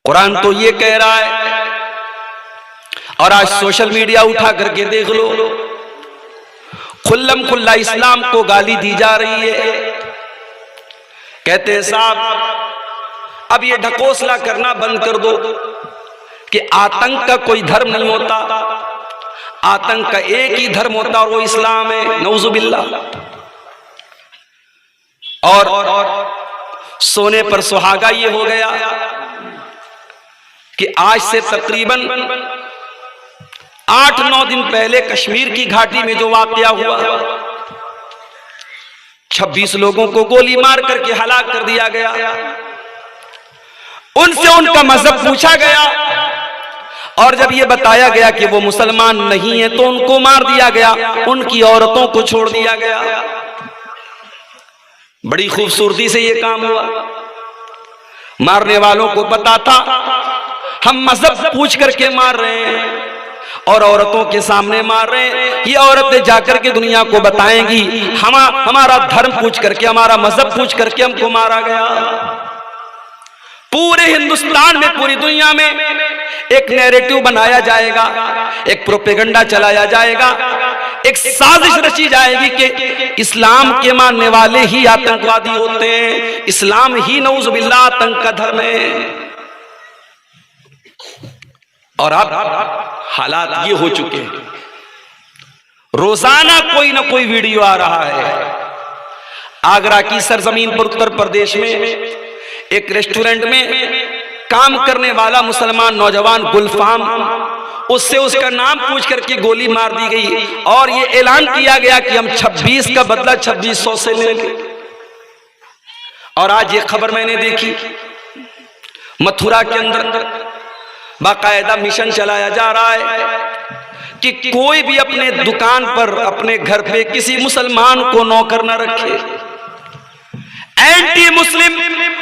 कुरान तो ये कह रहा है, और आज सोशल मीडिया उठा करके देख लो, खुल्लम खुल्ला इस्लाम को गाली दी जा रही है। कहते हैं साहब अब ये ढकोसला करना बंद कर दो कि आतंक का कोई धर्म नहीं होता, आतंक का एक ही धर्म होता और वो इस्लाम है, नऊजुबिल्लाह। और सोने पर सुहागा ये हो गया कि आज से तकरीबन 8-9 दिन पहले कश्मीर की घाटी में जो वाकया हुआ, 26 लोगों को गोली मार करके हलाक कर दिया गया। उनसे उनका मजहब पूछा गया और जब ये बताया गया कि वो मुसलमान नहीं है तो उनको मार दिया गया, उनकी औरतों को छोड़ दिया गया। बड़ी खूबसूरती से ये काम हुआ। मारने वालों को पता था हम मजहब पूछ करके मार रहे हैं और औरतों के सामने मार रहे हैं। ये औरतें जाकर के दुनिया को बताएंगी हमारा धर्म पूछ करके, हमारा मजहब पूछ करके हमको मारा गया। पूरे हिंदुस्तान में, पूरी दुनिया में एक नैरेटिव बनाया जाएगा, एक प्रोपेगेंडा चलाया जाएगा, एक साजिश रची जाएगी कि इस्लाम के मानने वाले ही आतंकवादी होते हैं, इस्लाम ही नऊजुबिल्लाह आतंक का धर्म है। और अब हालात ये हो चुके हैं, रोजाना कोई ना कोई वीडियो आ रहा है। आगरा की सरजमीन पर उत्तर प्रदेश में एक रेस्टोरेंट में काम करने वाला मुसलमान नौजवान गुलफाम, उससे उसका नाम पूछ करके गोली मार दी गई और ये ऐलान किया गया कि हम 26 का बदला 2600 से लेंगे। और आज ये खबर मैंने देखी, मथुरा के अंदर बाकायदा मिशन चलाया जा रहा है कि कोई भी अपने दुकान पर, अपने घर पे किसी मुसलमान को नौकर न रखे। एंटी मुस्लिम,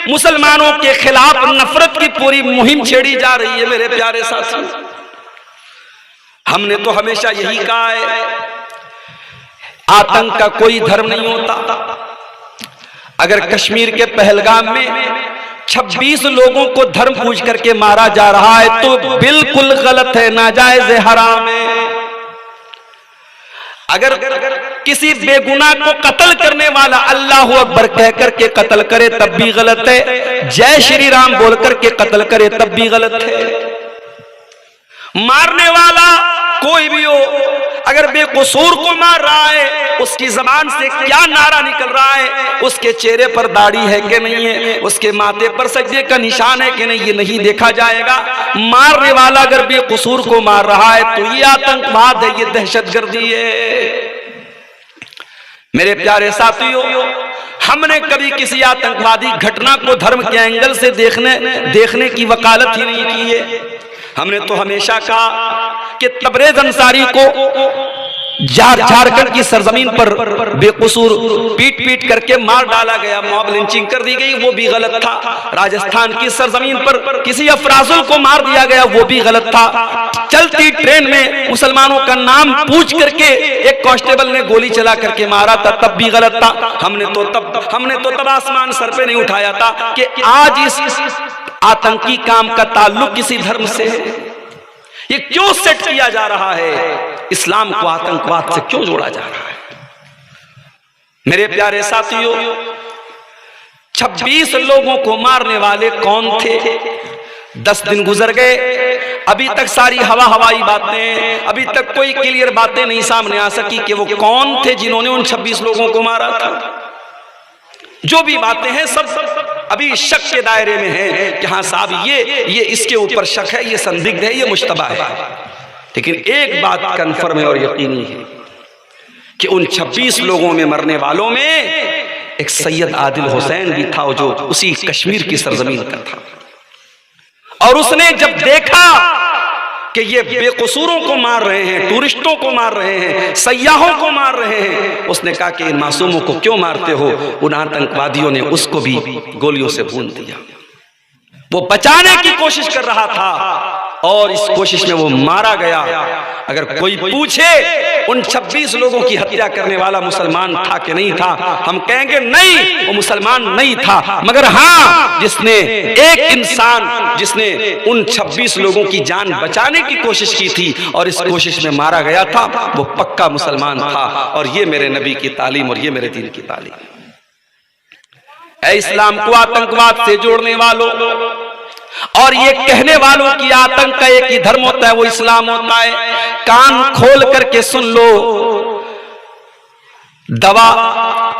मुसलमानों के खिलाफ नफरत की पूरी मुहिम छेड़ी जा रही है। मेरे प्यारे साथी, हमने तो हमेशा यही कहा है आतंक का कोई धर्म नहीं होता। अगर कश्मीर के पहलगाम में 26 लोगों को धर्म पूछ करके मारा जा रहा है तो बिल्कुल गलत है, नाजायज है, हराम है। अगर किसी बेगुनाह को कत्ल करने वाला अल्लाहू अकबर कह करके कत्ल करे तब भी गलत है, जय श्री राम बोल करके कत्ल करे तब भी गलत है। मारने वाला कोई भी हो, अगर बेकसूर को मार रहा है, उसकी जबान से क्या नारा निकल रहा है, उसके चेहरे पर दाढ़ी है कि नहीं है, उसके माथे पर सजदे का निशान है कि नहीं, ये नहीं देखा जाएगा। मारने वाला अगर बेकसूर को मार रहा है तो ये आतंकवाद है, ये दहशतगर्दी है। मेरे प्यारे साथियों, हमने कभी किसी आतंकवादी घटना को धर्म के एंगल से देखने की वकालत ही नहीं की है। हमने तो हमेशा कहा कि तबरेज अंसारी को झारखंड की सरजमीन पर बेकसूर पीट करके मार डाला गया, मॉब लिंचिंग कर दी गई, वो भी गलत था। राजस्थान की सरजमीन पर किसी अफराजुल को मार दिया गया, वो भी गलत था। चलती ट्रेन में मुसलमानों का नाम पूछ करके एक कांस्टेबल ने गोली चला करके मारा था, तब भी गलत था। हमने तो तब आसमान सर पे नहीं उठाया था कि आज इस आतंकी काम का ताल्लुक किसी धर्म से है। ये क्यों सेट किया जा रहा है, इस्लाम को आतंकवाद से क्यों जोड़ा जा रहा है। मेरे प्यारे साथियों, 26 लोगों को मारने वाले कौन थे? 10 दिन गुजर गए, अभी तक सारी हवाई बातें, अभी तक कोई क्लियर बातें नहीं सामने आ सकी कि वो कौन थे जिन्होंने उन 26 लोगों को मारा था। जो भी बातें हैं सब अभी शक के दायरे में हैं कि हाँ साहब ये इसके ऊपर शक है, ये संदिग्ध है, ये मुश्तबा है। लेकिन एक बात कन्फर्म है और यकीनी है कि उन 26 लोगों में मरने वालों में एक सैयद आदिल हुसैन भी था, जो उसी कश्मीर की सरजमीन का था। और उसने जब देखा कि ये बेकसूरों को मार रहे हैं, टूरिस्टों को मार रहे हैं, सयाहों को मार रहे हैं, उसने कहा कि इन मासूमों को क्यों मारते हो। उन आतंकवादियों ने उसको भी गोलियों से भून दिया। वो बचाने की कोशिश कर रहा था और इस कोशिश में वो मारा गया। अगर कोई पूछे उन 26 लोगों की हत्या करने वाला मुसलमान था कि नहीं था, हम कहेंगे नहीं, वो मुसलमान नहीं था। मगर हाँ, जिसने एक इंसान जिसने उन 26 लोगों की जान बचाने की कोशिश की थी और इस कोशिश में मारा गया था, वो पक्का मुसलमान था। और ये मेरे नबी की तालीम और ये मेरे दीन की तालीम। ऐ इस्लाम को आतंकवाद से जोड़ने वालों और ये कहने वालों की आतंक का एक ही धर्म होता है, वो इस्लाम होता है। कान खोल करके सुन लो, दवा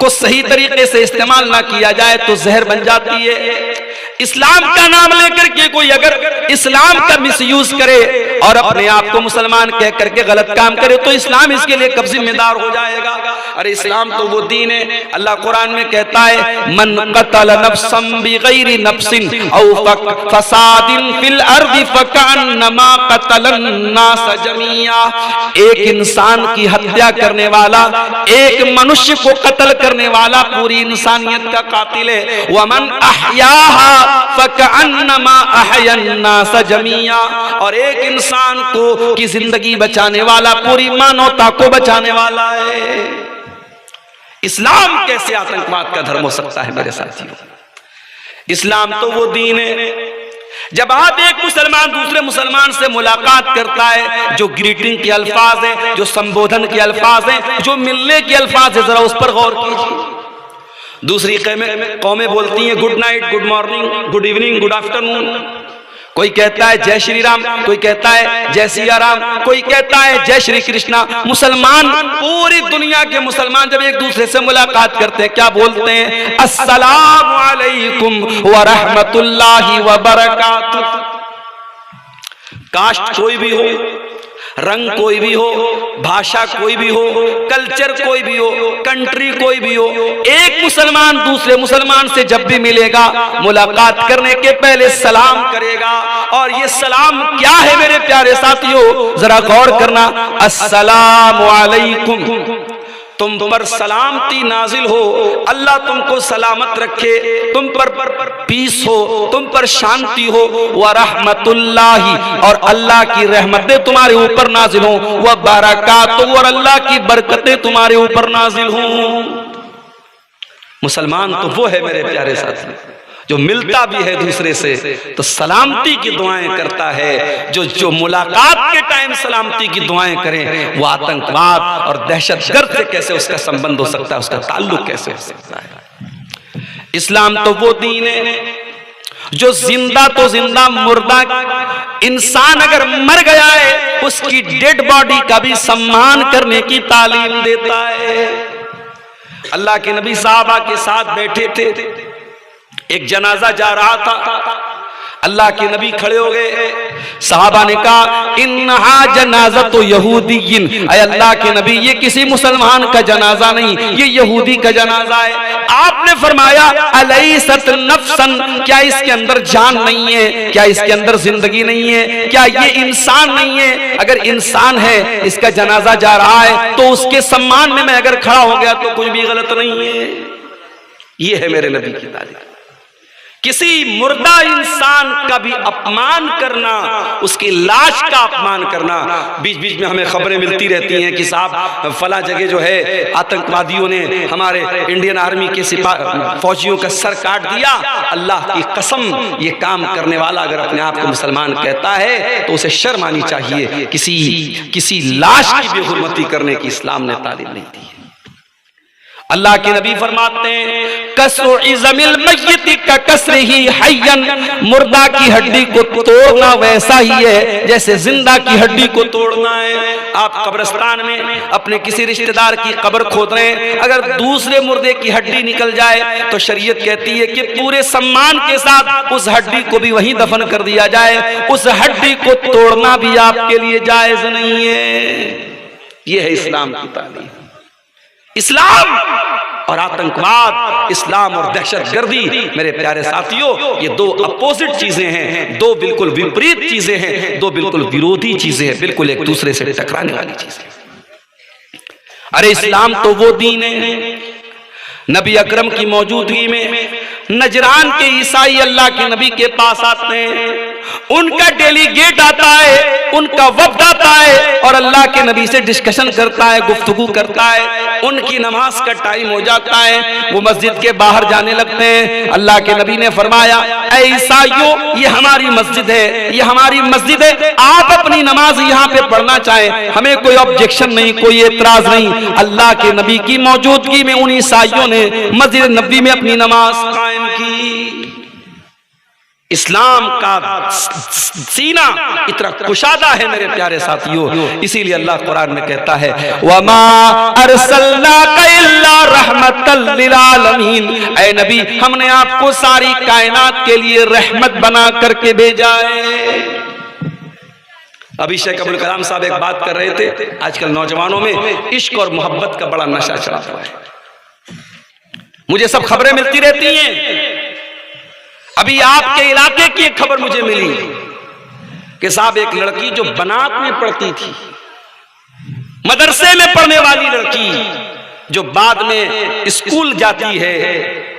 को सही तरीके से इस्तेमाल ना किया जाए तो जहर बन जाती है। इस्लाम का नाम लेकर के कोई अगर इस्लाम का मिसयूज करे और अपने आप को मुसलमान कह करके गलत काम करे तो इस्लाम इसके लिए कब जिम्मेदार हो जाएगा। अरे इस्लाम तो वो दीन है, अल्लाह कुरान में कहता है मन कतल नफ्सन बिगैरि नफ्सिन औ फसादिन फिल अर्दि फकअन्नमा कतलन नास जमीआ। एक इंसान की हत्या करने वाला, एक मनुष्य को कत्ल करने वाला पूरी इंसानियत का कातिल है। वमन अहयाहा फकअन्नमा अहयन नास जमीआ। और एक इंसान को की जिंदगी बचाने वाला पूरी मानवता को बचाने वाला है। इस्लाम कैसे आतंकवाद का धर्म हो सकता है मेरे साथियों? इस्लाम तो वो दीन है, जब आप एक मुसलमान दूसरे मुसलमान से मुलाकात करता है, जो ग्रीटिंग के अल्फाज हैं, जो संबोधन के अल्फाज हैं, जो मिलने के अल्फाज है, जरा उस पर गौर कीजिए। दूसरी कौमें बोलती हैं good night, good morning, good evening, good afternoon. कोई कहता है जय श्री राम, कोई कहता है जय सिया राम, कोई कहता है जय श्री कृष्णा। मुसलमान, पूरी दुनिया के मुसलमान जब एक दूसरे से मुलाकात करते हैं क्या बोलते हैं? अस्सलामु अलैकुम व रहमतुल्लाहि व बरकातुहू। कास्ट कोई भी हो, रंग कोई भी हो, भाषा कोई भी हो, कल्चर कोई भी हो, कंट्री कोई भी हो, एक मुसलमान दूसरे मुसलमान से जब भी मिलेगा मुलाकात करने के पहले सलाम करेगा। और ये सलाम क्या है मेरे प्यारे साथियों, जरा गौर करना। अस्सलामु अलैकुम, तुम पर सलामती नाजिल हो, अल्लाह तुमको सलामत रखे, तुम पर पीस हो, तुम पर शांति हो। व रहमतुल्लाहि, और अल्लाह की रहमतें तुम्हारे ऊपर नाजिल हो। व बरकातुहू, और अल्लाह की बरकतें तुम्हारे ऊपर नाजिल हो। मुसलमान तो वो है मेरे प्यारे साथी जो मिलता भी है दूसरे से तो सलामती की दुआएं करता है। जो मुलाकात के टाइम सलामती की दुआएं करें, वो आतंकवाद और दहशतगर्द से कैसे उसका संबंध हो सकता है, उसका ताल्लुक कैसे हो सकता है? इस्लाम तो वो दीन है जो जिंदा तो जिंदा, मुर्दा इंसान अगर मर गया है उसकी डेड बॉडी का भी सम्मान करने की तालीम देता है। अल्लाह के नबी साहबा के साथ बैठे थे, एक जनाजा जा रहा था, अल्लाह के नबी खड़े हो गए। साहबा ने कहा इन्हा जनाज़तु यहूदिय्यिन, अय अल्लाह के नबी ये किसी मुसलमान का जनाजा नहीं, ये यहूदी का जनाजा है। आपने फरमाया अलैसत नफ्सन, क्या इसके अंदर जान नहीं है, क्या इसके अंदर जिंदगी नहीं है, क्या ये इंसान नहीं है? अगर इंसान है, इसका जनाजा जा रहा है तो उसके सम्मान में मैं अगर खड़ा हो गया तो कुछ भी गलत नहीं है। ये है मेरे नबी की तालीम। किसी मुर्दा इंसान का भी अपमान करना, उसकी लाश का अपमान करना। बीच बीच में हमें खबरें मिलती रहती हैं कि साहब फला जगह जो है आतंकवादियों ने हमारे इंडियन आर्मी के फौजियों का सर काट दिया। अल्लाह की कसम, ये काम करने वाला अगर अपने आप को मुसलमान कहता है तो उसे शर्म आनी चाहिए। किसी लाश की बेहुरमती करने की इस्लाम ने तालीम नहीं दी है। अल्लाह के नबी फरमाते हैं कसरु इज़मिल मय्यति का कसरिही हय्यन, मुर्दा की हड्डी को तोड़ना वैसा ही है जैसे जिंदा की हड्डी को तोड़ना है। आप कब्रिस्तान में अपने किसी रिश्तेदार की कब्र खोद रहे हैं, अगर दूसरे मुर्दे की हड्डी निकल जाए तो शरीयत कहती है कि पूरे सम्मान के साथ उस हड्डी को भी वहीं दफन कर दिया जाए। उस हड्डी को तोड़ना भी आपके लिए जायज नहीं है। यह है इस्लाम की तालीम। इस्लाम और आतंकवाद, इस्लाम और दहशतगर्दी, मेरे प्यारे साथियों, ये दो अपोजिट चीजें हैं, दो बिल्कुल विपरीत चीजें हैं, दो बिल्कुल विरोधी चीजें हैं, बिल्कुल एक दूसरे से टकराने वाली चीजें। अरे इस्लाम तो वो दीन है, नबी अकरम की मौजूदगी में नजरान के ईसाई अल्लाह के नबी के पास आते हैं, उनका डेलीगेट आता है, उनका वफ्द आता है और अल्लाह के नबी से डिस्कशन करता है, गुफ्तगू करता है। उनकी नमाज का टाइम हो जाता है, वो मस्जिद के बाहर जाने लगते हैं। अल्लाह के नबी ने फरमाया, ऐ ईसाइयों, ये हमारी मस्जिद है, ये हमारी मस्जिद है, आप अपनी नमाज यहाँ पे पढ़ना चाहें, हमें कोई ऑब्जेक्शन नहीं, कोई एतराज नहीं। अल्लाह के नबी की मौजूदगी में उन ईसाइयों ने मस्जिद नबी में अपनी नमाज कायम की। इस्लाम का सीना इतना कुशादा है मेरे प्यारे साथियों, इसीलिए अल्लाह कुरान में कहता है, वमा अरसलनाका इल्ला रहमतल लिल आलमीन, ऐ नबी हमने आपको सारी कायनात के लिए रहमत बना करके भेजा है। अभी शेख अब्दुल कलाम साहब एक बात कर रहे थे, आजकल नौजवानों में इश्क और मोहब्बत का बड़ा नशा चढ़ा हुआ है। मुझे सब खबरें मिलती रहती हैं। अभी आपके इलाके की एक खबर मुझे मिली कि साहब एक लड़की जो बनात में पढ़ती थी, मदरसे में पढ़ने वाली लड़की, जो बाद में स्कूल जाती है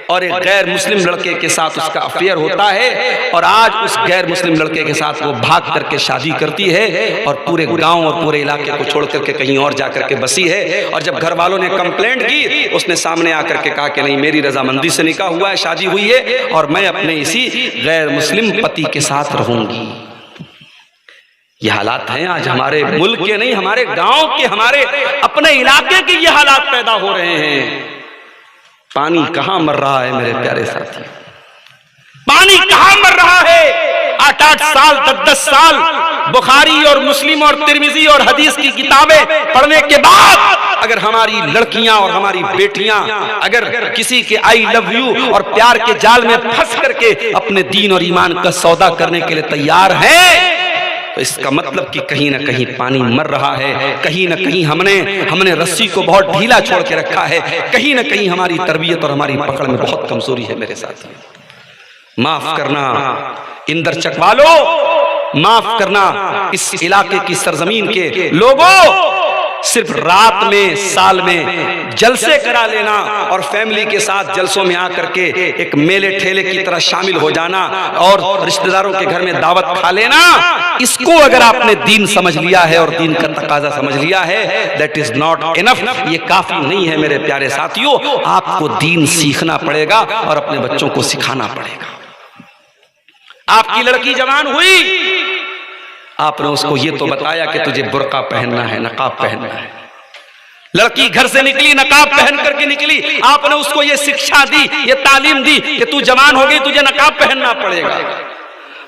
और एक गैर मुस्लिम लड़के के साथ उसका अफेयर होता है और आज उस गैर मुस्लिम लड़के के साथ वो भाग करके शादी करती है और पूरे गांव और पूरे इलाके को छोड़ करके कहीं और जाकर के बसी है। और जब घर वालों ने कंप्लेंट की, उसने सामने आकर के कहा कि नहीं, मेरी रजामंदी से निकाह हुआ है, शादी हुई है और मैं अपने इसी गैर मुस्लिम पति के साथ रहूंगी। ये हालात हैं आज हमारे मुल्क के, नहीं हमारे गांव के, हमारे अपने इलाके के ये हालात पैदा हो रहे हैं। पानी कहां मर रहा है मेरे प्यारे साथी, पानी कहां मर रहा है। 8-8 साल 10-10 साल बुखारी और मुस्लिम और तिरमिजी और हदीस की किताबें पढ़ने के बाद अगर हमारी लड़कियां और हमारी बेटियां अगर किसी के आई लव यू और प्यार के जाल में फंस करके अपने दीन और ईमान का सौदा करने के लिए तैयार हैं, तो इसका मतलब कि कहीं ना कहीं पानी मर रहा है, कहीं ना कहीं हमने रस्सी को बहुत ढीला छोड़ के रखा है, कहीं ना कहीं हमारी तरबियत और हमारी पकड़ में बहुत कमजोरी है मेरे साथ। माफ करना इंदर चक वालों, माफ करना इस इलाके की सरजमीन के लोगों, सिर्फ रात में साल में जलसे करा लेना और फैमिली के साथ जलसों में आकर के एक मेले ठेले की तरह शामिल हो जाना और रिश्तेदारों के घर में दावत खा लेना, इसको अगर आपने दीन समझ लिया है और दीन का तकाजा समझ लिया है, दैट इज नॉट इनफ, ये काफी नहीं है मेरे प्यारे साथियों। आपको दीन सीखना पड़ेगा और अपने बच्चों को सिखाना पड़ेगा। आपकी लड़की जवान हुई, आपने उसको ये तो बताया कि तुझे बुर्का पहनना है, नकाब पहनना है। लड़की घर से निकली, नकाब पहन करके निकली, आपने उसको ये शिक्षा दी, ये तालीम दी कि तू जवान हो गई, तुझे नकाब पहनना पड़ेगा।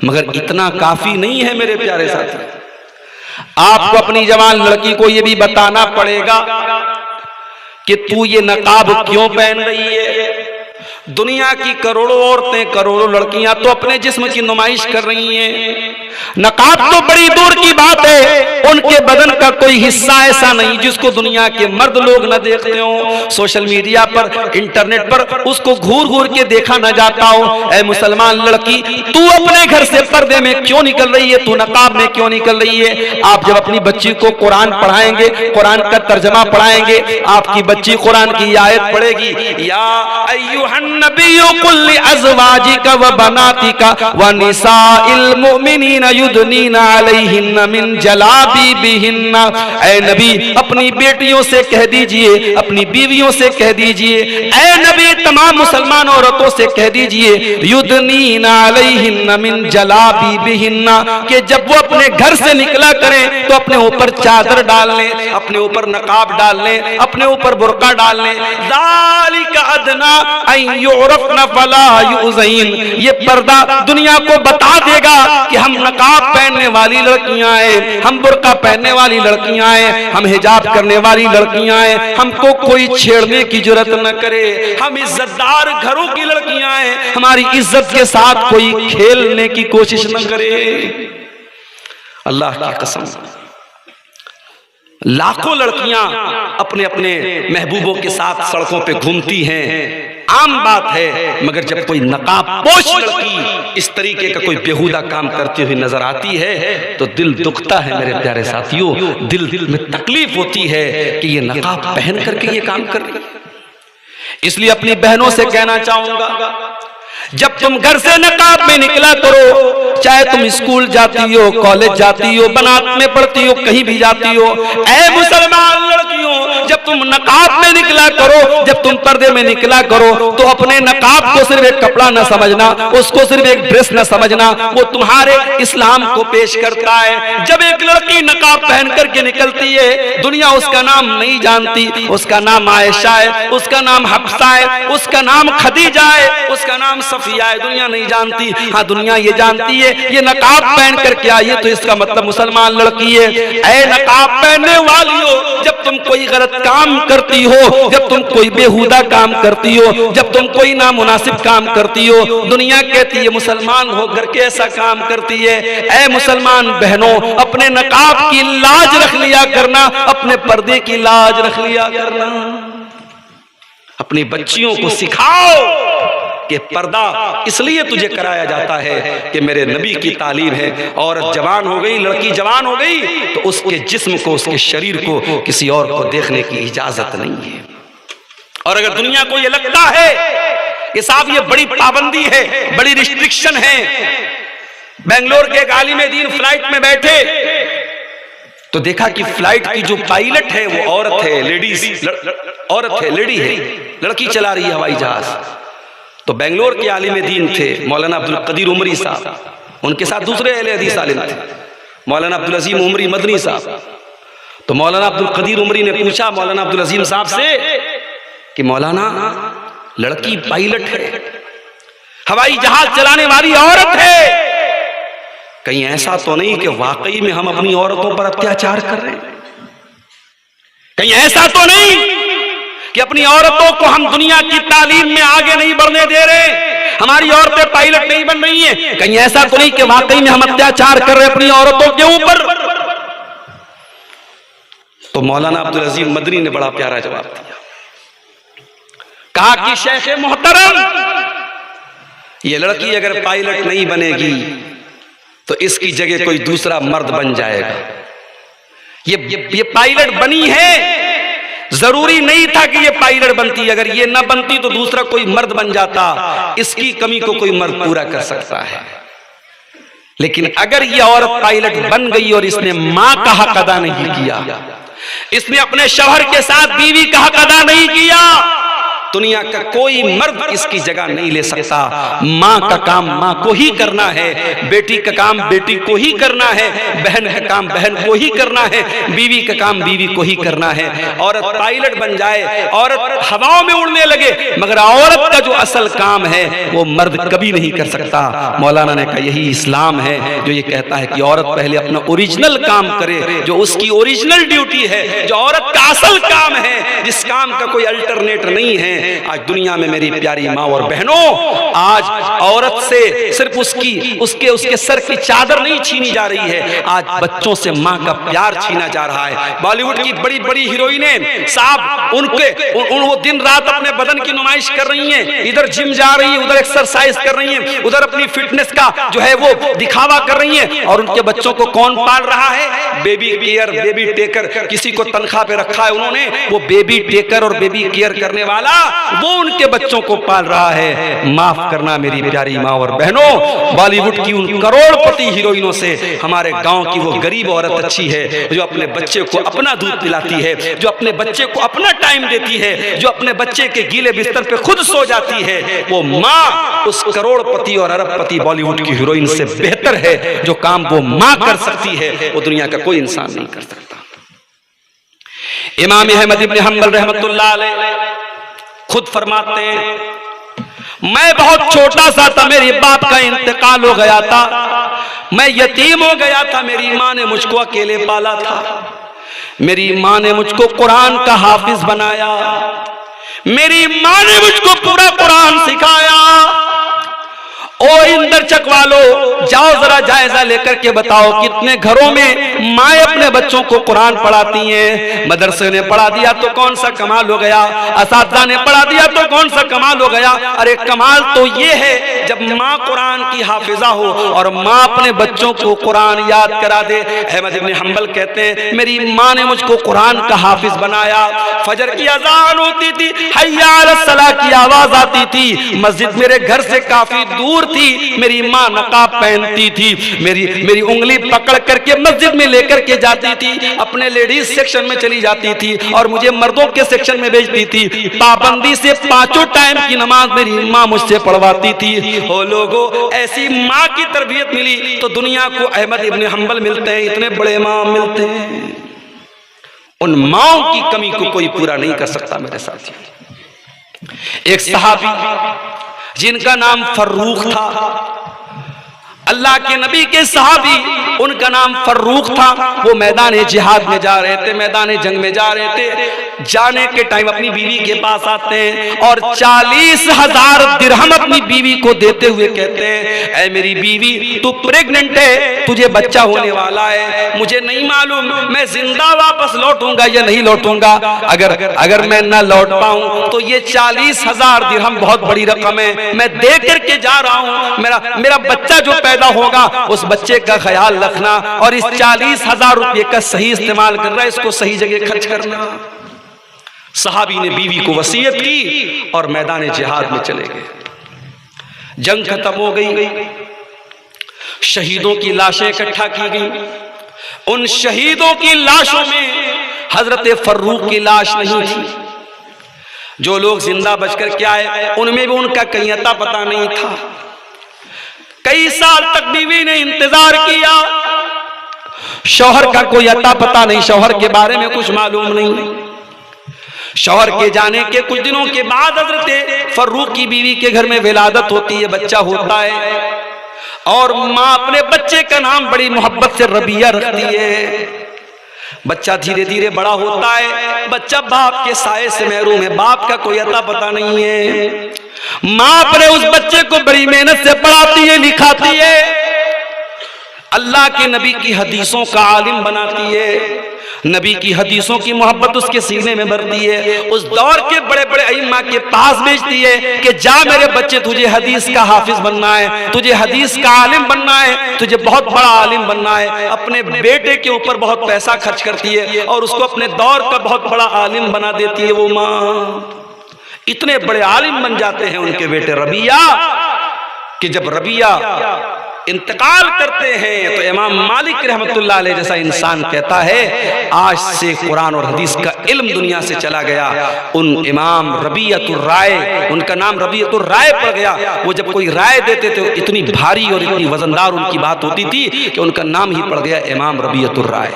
मगर इतना काफी नहीं है मेरे प्यारे साथी। आपको अपनी जवान लड़की को ये भी बताना पड़ेगा कि तू ये नकाब क्यों पहन रही है। दुनिया की करोड़ों औरतें, करोड़ों लड़कियां तो अपने जिस्म की नुमाइश कर रही हैं। नकाब तो बड़ी दूर की बात है, उनके बदन का कोई हिस्सा ऐसा नहीं जिसको दुनिया के मर्द लोग न देखते हो। सोशल मीडिया पर, इंटरनेट पर उसको घूर घूर के देखा न जाता हो। ऐ मुसलमान लड़की, तू अपने घर से पर्दे में क्यों निकल रही है, तू नकाब में क्यों निकल रही है। आप जब अपनी बच्ची को कुरान पढ़ाएंगे, कुरान का तर्जमा पढ़ाएंगे, आपकी बच्ची कुरान की आयत पढ़ेगी, या अय्युहन नबिय्यु कुल अज़वाजिका व बनातिका व निसाइल मुमिनीना युदनीना अलैहिन्ना मिन जलाबिबिहिन्ना। ऐ नबी अपनी बेटियों से कह दीजिए, अपनी बीवियों से कह दीजिए, ऐ नबी तमाम मुसलमान औरतों से कह दीजिए, युदनीना अलैहिन्ना मिन जलाबिबिहिन्ना, कि जब वो अपने घर से निकला करें तो अपने ऊपर चादर डाल लें, अपने ऊपर नकाब डाल लें, अपने ऊपर बुर्का डाल लें। ज़ालिका अदना अन युरफ़ना फला युज़ैन, ये पर्दा दुनिया को बता देगा कि हम नकाब पहनने वाली लड़कियां हैं, हम बुर्का पहनने वाली लड़कियां हैं, हम हिजाब करने वाली लड़कियां हैं, हमको कोई छेड़ने की जरूरत न करे, हम इज्जतदार घरों की लड़कियां हैं, हमारी इज्जत के साथ कोई खेलने की कोशिश न करे। अल्लाह की कसम, लाखों लड़कियां अपने अपने महबूबों के साथ सड़कों पे घूमती हैं, आम बात है। मगर जब कोई नकाबपोश लड़की इस तरीके का कोई बेहुदा काम करती हुई नजर आती है तो दिल दुखता है मेरे प्यारे साथियों, दिल में तकलीफ होती है कि ये नकाब पहन करके ये काम कर रही है। इसलिए अपनी बहनों से कहना चाहूंगा, जब तुम घर से नकाब में निकला करो, चाहे तुम स्कूल जाती हो, कॉलेज जाती हो, बनात में पढ़ती हो, कहीं भी जाती हो, ऐ मुसलमान लड़कियों, जब तुम नकाब में निकला करो, जब तुम पर्दे में निकला करो, तो अपने नकाब को सिर्फ एक कपड़ा न समझना, उसको सिर्फ एक ड्रेस न समझना, वो तुम्हारे इस्लाम को पेश करता है। जब एक लड़की नकाब पहन करके निकलती है, दुनिया उसका नाम नहीं जानती, उसका नाम आयशा है, उसका नाम हफ्सा है, उसका नाम खदीजा है, उसका नाम सफिया है, दुनिया नहीं जानती। हाँ, दुनिया ये जानती है ये नकाब पहन करके आई है तो इसका मतलब मुसलमान लड़की है। ऐ नकाब पहनने वालियों, जब तुम कोई गलत काम करती हो, जब तुम कोई बेहुदा काम करती हो, जब तुम कोई नामुनासिब काम करती हो, दुनिया कहती है मुसलमान होकर के ऐसा काम करती है। ऐ मुसलमान बहनों, अपने नकाब की लाज रख लिया करना, अपने पर्दे की लाज रख लिया करना। अपनी बच्चियों को सिखाओ कि पर्दा इसलिए तुझे कराया जाता है कि मेरे नबी की तालीम है। औरत जवान हो गई, लड़की जवान हो गई तो उसके जिस्म को, उसके शरीर को किसी और को देखने की इजाजत नहीं है। और अगर दुनिया को ये लगता है कि साहब ये बड़ी पाबंदी है, बड़ी रिस्ट्रिक्शन है, बेंगलोर के एक आलिम दीन फ्लाइट में बैठे तो देखा कि फ्लाइट की जो पायलट है वो औरत है, लेडीज औरत है, लेडी है, लड़की चला रही है हवाई जहाज। तो बेंगलोर के आलिम दीन थे मौलाना अब्दुल कदीर उमरी साहब, उनके साथ दूसरे अहले हदीस आलिम थे मौलाना अब्दुल अजीम उमरी मदनी साहब। तो मौलाना अब्दुल कदीर उमरी ने पूछा मौलाना अब्दुल अजीम साहब से कि मौलाना, लड़की पायलट है, हवाई जहाज चलाने वाली औरत है, कहीं ऐसा तो नहीं कि वाकई में हम अपनी औरतों पर अत्याचार कर रहे हैं? कहीं ऐसा तो नहीं कि अपनी औरतों को हम दुनिया की तालीम में आगे नहीं बढ़ने दे रहे, हमारी औरतें पायलट नहीं बन रही हैं? कहीं ऐसा तो नहीं कि वाकई में हम अत्याचार कर रहे हैं अपनी औरतों के ऊपर? तो मौलाना अब्दुल अजीम मदनी ने बड़ा प्यारा जवाब दिया, कहा कि शेख मोहतरम, ये लड़की अगर पायलट नहीं बनेगी तो इसकी जगह कोई दूसरा मर्द बन जाएगा। ये पायलट बनी है, जरूरी नहीं था कि ये पायलट बनती, अगर ये ना बनती तो दूसरा कोई मर्द बन जाता, इसकी कमी को कोई मर्द पूरा कर सकता है। लेकिन अगर ये औरत पायलट बन गई और इसने मां का हक अदा नहीं किया, इसने अपने शौहर के साथ बीवी का हक अदा नहीं किया, दुनिया का कोई मर्द इसकी जगह नहीं ले सकता। माँ का काम माँ को ही करना है, बेटी का काम बेटी को ही करना है, बहन का काम बहन को ही करना है, बीवी का काम बीवी को ही करना है। औरत पायलट बन जाए, औरत हवाओं में उड़ने लगे, मगर औरत का जो असल काम है वो मर्द कभी नहीं कर सकता। मौलाना ने कहा यही इस्लाम है जो ये कहता है कि औरत पहले अपना ओरिजिनल काम करे, जो उसकी ओरिजिनल ड्यूटी है, जो औरत का असल काम है, जिस काम का कोई अल्टरनेट नहीं है। आज दुनिया में मेरी प्यारी माँ और बहनों, आज औरत से सिर्फ उसके सर की चादर नहीं छीनी जा रही है, आज बच्चों से माँ का प्यार छीना जा रहा है। बॉलीवुड की बड़ी बड़ी हीरोइनें साहब, वो दिन रात अपने बदन की नुमाइश कर रही हैं, इधर जिम जा रही है, उधर एक्सरसाइज कर रही हैं, उधर अपनी फिटनेस का जो है वो दिखावा कर रही हैं, और उनके बच्चों को कौन पाल रहा है? बेबी केयर, बेबी टेकर, किसी को तनख्वाह पे रखा है उन्होंने, वो बेबी टेकर और बेबी केयर करने वाला वो उनके बच्चों को पाल रहा है। माफ करना मेरी प्यारी माँ और बहनों, बॉलीवुड की उन करोड़पति हीरोइनों से हमारे गांव की वो गरीब औरत अच्छी है, जो अपने बच्चे को अपना दूध पिलाती है, जो अपने बच्चे को अपना टाइम देती है, जो अपने बच्चे के गीले बिस्तर पे खुद सो जाती है। वो माँ उस करोड़पति और अरबपति बॉलीवुड की हीरोइन से बेहतर है। जो काम वो माँ कर सकती है वो दुनिया का कोई इंसान नहीं कर सकता। इमाम अहमद इब्न हंबल रहमतुल्लाह अलैह खुद फरमाते हैं, मैं बहुत छोटा सा था, मेरे बाप का इंतकाल हो गया था, मैं यतीम हो गया था, मेरी माँ ने मुझको अकेले पाला था, मेरी माँ ने मुझको कुरान का हाफिज बनाया, मेरी माँ ने मुझको पूरा कुरान सिखाया, ओ इंदरचक वालो, जाओ जरा जायजा लेकर के बताओ कितने घरों में माए अपने बच्चों को कुरान पढ़ाती हैं। मदरसे ने पढ़ा दिया तो कौन सा कमाल हो गया, असातिज़ा ने पढ़ा दिया तो कौन सा कमाल हो गया। अरे कमाल तो ये है जब माँ कुरान की हाफिजा हो और माँ अपने बच्चों को कुरान याद करा दे। अहमद इब्न हंबल कहते हैं मेरी माँ ने मुझको कुरान का हाफिज बनाया। फजर की अजान होती थी, हय्या अलस सलाह की आवाज आती थी, मस्जिद मेरे घर से काफी दूर थी, मेरी माँ नकाब पहनती थी, मेरी उंगली पकड़ करके मस्जिद में लेकर के जाती थी, अपने लेडीज सेक्शन में चली जाती थी और मुझे मर्दों के सेक्शन में भेजती थी। पाबंदी से 5 टाइम की नमाज मेरी माँ मुझसे पढ़वाती थी। ओ लोगों, ऐसी माँ की तरबियत मिली तो दुनिया को अहमद इब्न हंबल मिलते हैं, इतने बड़े इमाम मिलते हैं। उन माओं की कमी को कोई पूरा नहीं कर सकता मेरे साथियों। एक सहाबी जिनका नाम फर्रुख था, अल्लाह के नबी के सहाबी, उनका नाम फर्रुख था। वो मैदान जिहाद में जा रहे थे, मैदान जंग में जा रहे थे। जाने के टाइम अपनी बीवी के पास आते हैं और 40,000 दिरहम अपनी बीवी को देते हुए कहते हैं ऐ मेरी बीवी, तू प्रेग्नेंट है, तुझे बच्चा होने वाला है, मुझे नहीं मालूम मैं जिंदा वापस लौटूंगा या नहीं लौटूंगा। अगर मैं ना लौट पाऊं तो ये 40,000 दिरहम बहुत बड़ी रकम है, मैं दे करके जा रहा हूं। मेरा बच्चा जो पैदा होगा उस बच्चे का ख्याल रखना और इस 40,000 रुपये का सही इस्तेमाल करना, इसको सही जगह खर्च करना। सहाबी ने बीवी को वसीयत की और मैदान जिहाद में चले गए। जंग खत्म हो गई, शहीदों की लाशें इकट्ठा की गई। उन शहीदों की लाशों में हजरत फर्रुख की लाश नहीं थी। जो लोग जिंदा बचकर के आए उनमें भी उनका कहीं अता पता नहीं था। कई साल तक बीवी ने इंतजार किया, शौहर का कोई अता पता नहीं, शौहर के बारे में कुछ मालूम नहीं। शौहर के जाने के कुछ दिनों के बाद हजरत फर्रुख की बीवी के घर में विलादत होती है, बच्चा होता है और माँ अपने बच्चे का नाम बड़ी मोहब्बत से रबिया रखती है। बच्चा धीरे धीरे बड़ा होता है, बच्चा बाप के साए से महरूम है, बाप का कोई अता पता नहीं है। माँ अपने उस बच्चे को बड़ी मेहनत से पढ़ाती है, लिखाती है, अल्लाह के नबी की हदीसों का आलिम बनाती है, नबी की हदीसों की मोहब्बत उसके सीने में भरती है। उस दौर के बड़े बड़े अइम्मा के पास भेजती है कि जा मेरे बच्चे, तुझे हदीस का हाफिज बनना है, तुझे हदीस का आलिम बनना है, तुझे बहुत बड़ा आलिम बनना है। अपने बेटे के ऊपर बहुत पैसा खर्च करती है और उसको अपने दौर का बहुत बड़ा आलिम बना देती है। वो माँ इतने बड़े आलिम बन जाते हैं उनके बेटे रबिया कि जब रबिया इंतकाल करते हैं तो इमाम मालिक रहमतुल्लाह अलैह जैसा इंसान कहता है आज से कुरान और हदीस का इल्म दुनिया से चला गया। उन इमाम रबियतुर राय, उनका नाम रबियतुर राय पड़ गया। वो जब कोई राय देते थे इतनी भारी और इतनी वजनदार उनकी बात होती थी कि उनका नाम ही पड़ गया इमाम रबियतुर राय।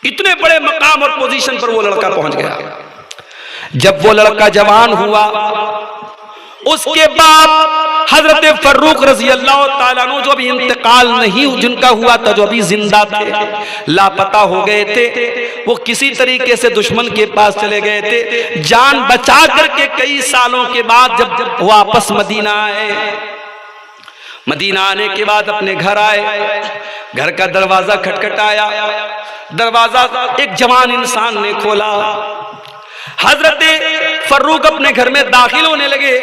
इतने बड़े मकाम और पोजीशन पर वो लड़का पहुंच गया। जब वो लड़का जवान हुआ उसके बाद हजरत फर्रुख रजी अल्लाह ताला अन्हु जो अभी इंतकाल नहीं जिनका हुआ था, जो अभी जिंदा थे, लापता हो गए थे, वो किसी तरीके से दुश्मन के पास चले गए थे। जान बचा करके कई सालों के बाद जब वापस मदीना आए, मदीना आने के बाद अपने घर आए, घर का दरवाजा खटखटाया, दरवाजा एक जवान इंसान ने खोला। हजरत फर्रुख अपने घर में दाखिल होने लगे।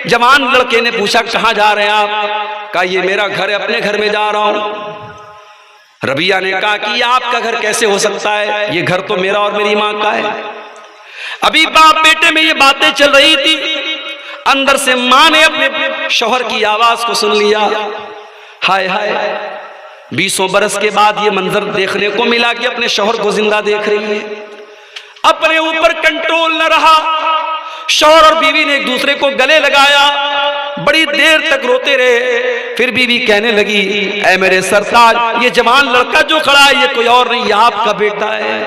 जवान लड़के ने पूछा कहाँ जा रहे हैं आप? कहा ये मेरा घर है, अपने घर में जा रहा हूं। रबिया ने कहा कि ये आपका घर कैसे हो सकता है, ये घर तो मेरा और मेरी माँ का है। अभी बाप बेटे में ये बातें चल रही थी, अंदर से माँ ने अपने शौहर की आवाज को सुन लिया। हाय हाय, 20 बरस के बाद ये मंजर देखने को मिला कि अपने शौहर को जिंदा देख रही है। अपने ऊपर कंट्रोल न रहा, शौहर और बीवी ने एक दूसरे को गले लगाया, बड़ी देर तक रोते रहे। फिर बीवी कहने लगी ऐ मेरे सरताज, ये जवान लड़का जो खड़ा है ये कोई और नहीं, ये आपका बेटा है।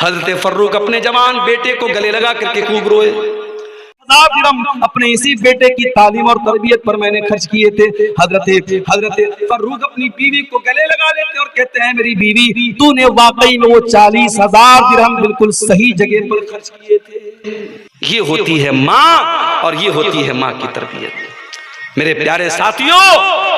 हजरत फर्रुख अपने जवान बेटे को गले लगा करके खूब रोए। अपने इसी बेटे की तालीम और तरबियत पर मैंने खर्च किए थे। हजरत फर्रुख अपनी बीवी को गले लगा लेते और कहते हैं मेरी बीवी, तूने वाकई में वो 40,000 दिरहम बिल्कुल सही जगह पर खर्च किए थे। ये होती है माँ और ये होती है माँ की तरबियत। मेरे प्यारे साथियों,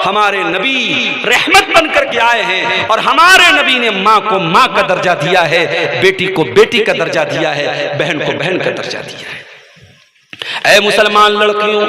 हमारे नबी रहमत बन करके आए हैं और हमारे नबी ने माँ को माँ का दर्जा दिया है, बेटी को बेटी का दर्जा दिया है, बहन को बहन का दर्जा दिया है। ऐ मुसलमान लड़कियों,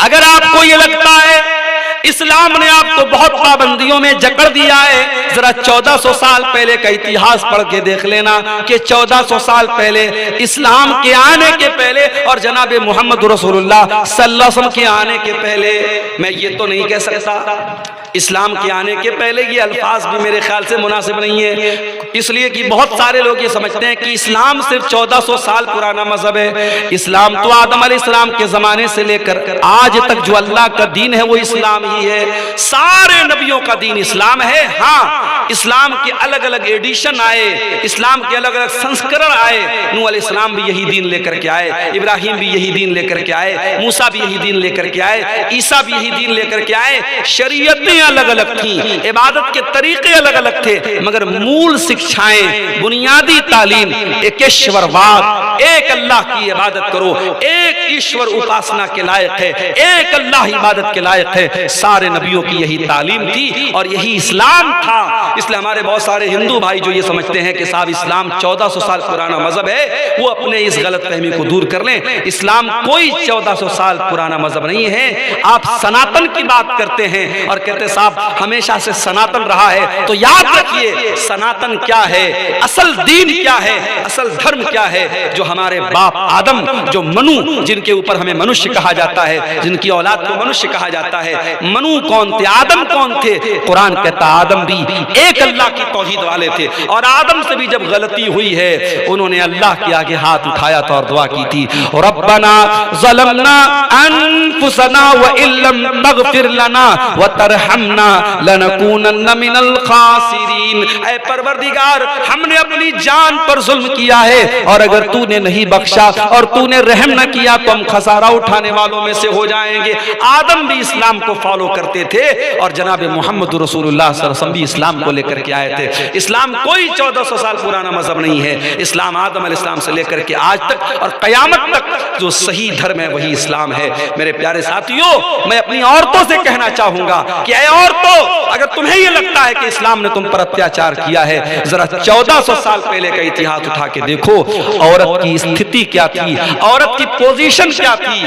अगर आपको ये लगता है इस्लाम ने आपको बहुत पाबंदियों में जकड़ दिया है, जरा 1400 साल पहले का इतिहास पढ़ के देख लेना कि 1400 साल पहले इस्लाम के आने के पहले और जनाब मोहम्मद रसूलुल्लाह सल्लल्लाहु अलैहि वसल्लम के आने के पहले, मैं ये तो नहीं कह सकता इस्लाम के आने के पहले, ये अल्फाज भी मेरे ख्याल से मुनासिब नहीं है, इसलिए कि बहुत सारे लोग ये समझते हैं कि इस्लाम सिर्फ 1400 साल पुराना मजहब है। इस्लाम तो आदम अलैहिस्सलाम के जमाने से लेकर आज तक जो अल्लाह का दीन है वो इस्लाम ही है, सारे नबियों का दीन इस्लाम है। हाँ, इस्लाम के अलग अलग एडिशन आए, इस्लाम के अलग अलग संस्करण आए, नूह अलैहिस्सलाम भी यही दीन लेकर के आए, इब्राहिम भी यही दीन लेकर के आए, मूसा भी यही दीन लेकर के आए, ईसा भी यही दीन लेकर के आए। शरीयतें अलग अलग थी, इबादत के तरीके अलग अलग थे, मगर मूल शिक्षाएं, बुनियादी तालीम एकेश्वरवाद, एक अल्लाह की इबादत करो, एक ईश्वर उपासना के लायक है, एक अल्लाह इबादत के लायक है, सारे नबियों की यही तालीम थी और यही इस्लाम था। इसलिए हमारे बहुत सारे हिंदू भाई जो ये समझते हैं कि साहब इस्लाम 1400 साल पुराना मजहब है, वो अपने इस गलत फहमी को दूर कर लें। इस्लाम कोई 1400 साल पुराना मजहब नहीं है। आप सनातन की बात करते हैं और कहते साहब हमेशा से सनातन रहा है, तो याद रखिए सनातन क्या है, असल दीन क्या है, असल धर्म क्या है। जो हमारे बाप आदम, जो मनु, जिनके ऊपर हमें मनुष्य कहा जाता है, जिनकी औलाद को मनुष्य कहा जाता है, मनु कौन थे, आदम कौन थे? कुरान कहता आदम भी एक अल्लाह की तौहीद वाले थे और आदम से भी जब गलती हुई है उन्होंने अल्लाह के आगे हाथ उठाया था और दुआ की थी, रब्बना ज़लमना अनफुसना व इल्लम तगफिर लना व तरहमना लनकूनन्ना मिनल खासिरीन। ऐ परवरदिगार, हमने अपनी जान पर जुल्म किया है और अगर तूने नहीं बख्शा और तूने रहम न किया तो हम खसारा उठाने वालों में से हो जाएंगे। आदम भी इस्लाम को फॉलो करते थे और जनाब मोहम्मद रसूलुल्लाह सल्लल्लाहु अलैहि वसल्लम भी इस्लाम को लेकर के आए थे। इस्लाम कोई 1400 साल पुराना मजहब नहीं है। इस्लाम आदम अलैहिस्सलाम से लेकर के आज तक और कयामत तक जो सही धर्म है वही इस्लाम है। मेरे प्यारे साथियों, मैं अपनी औरतों से कहना चाहूंगा कि ऐ औरतों, अगर तुम्हें यह लगता है कि इस्लाम ने तुम पर अत्याचार किया है, जरा 1400 साल पहले का इतिहास उठा के देखो, औरत की स्थिति क्या थी, औरत की पोजीशन क्या थी।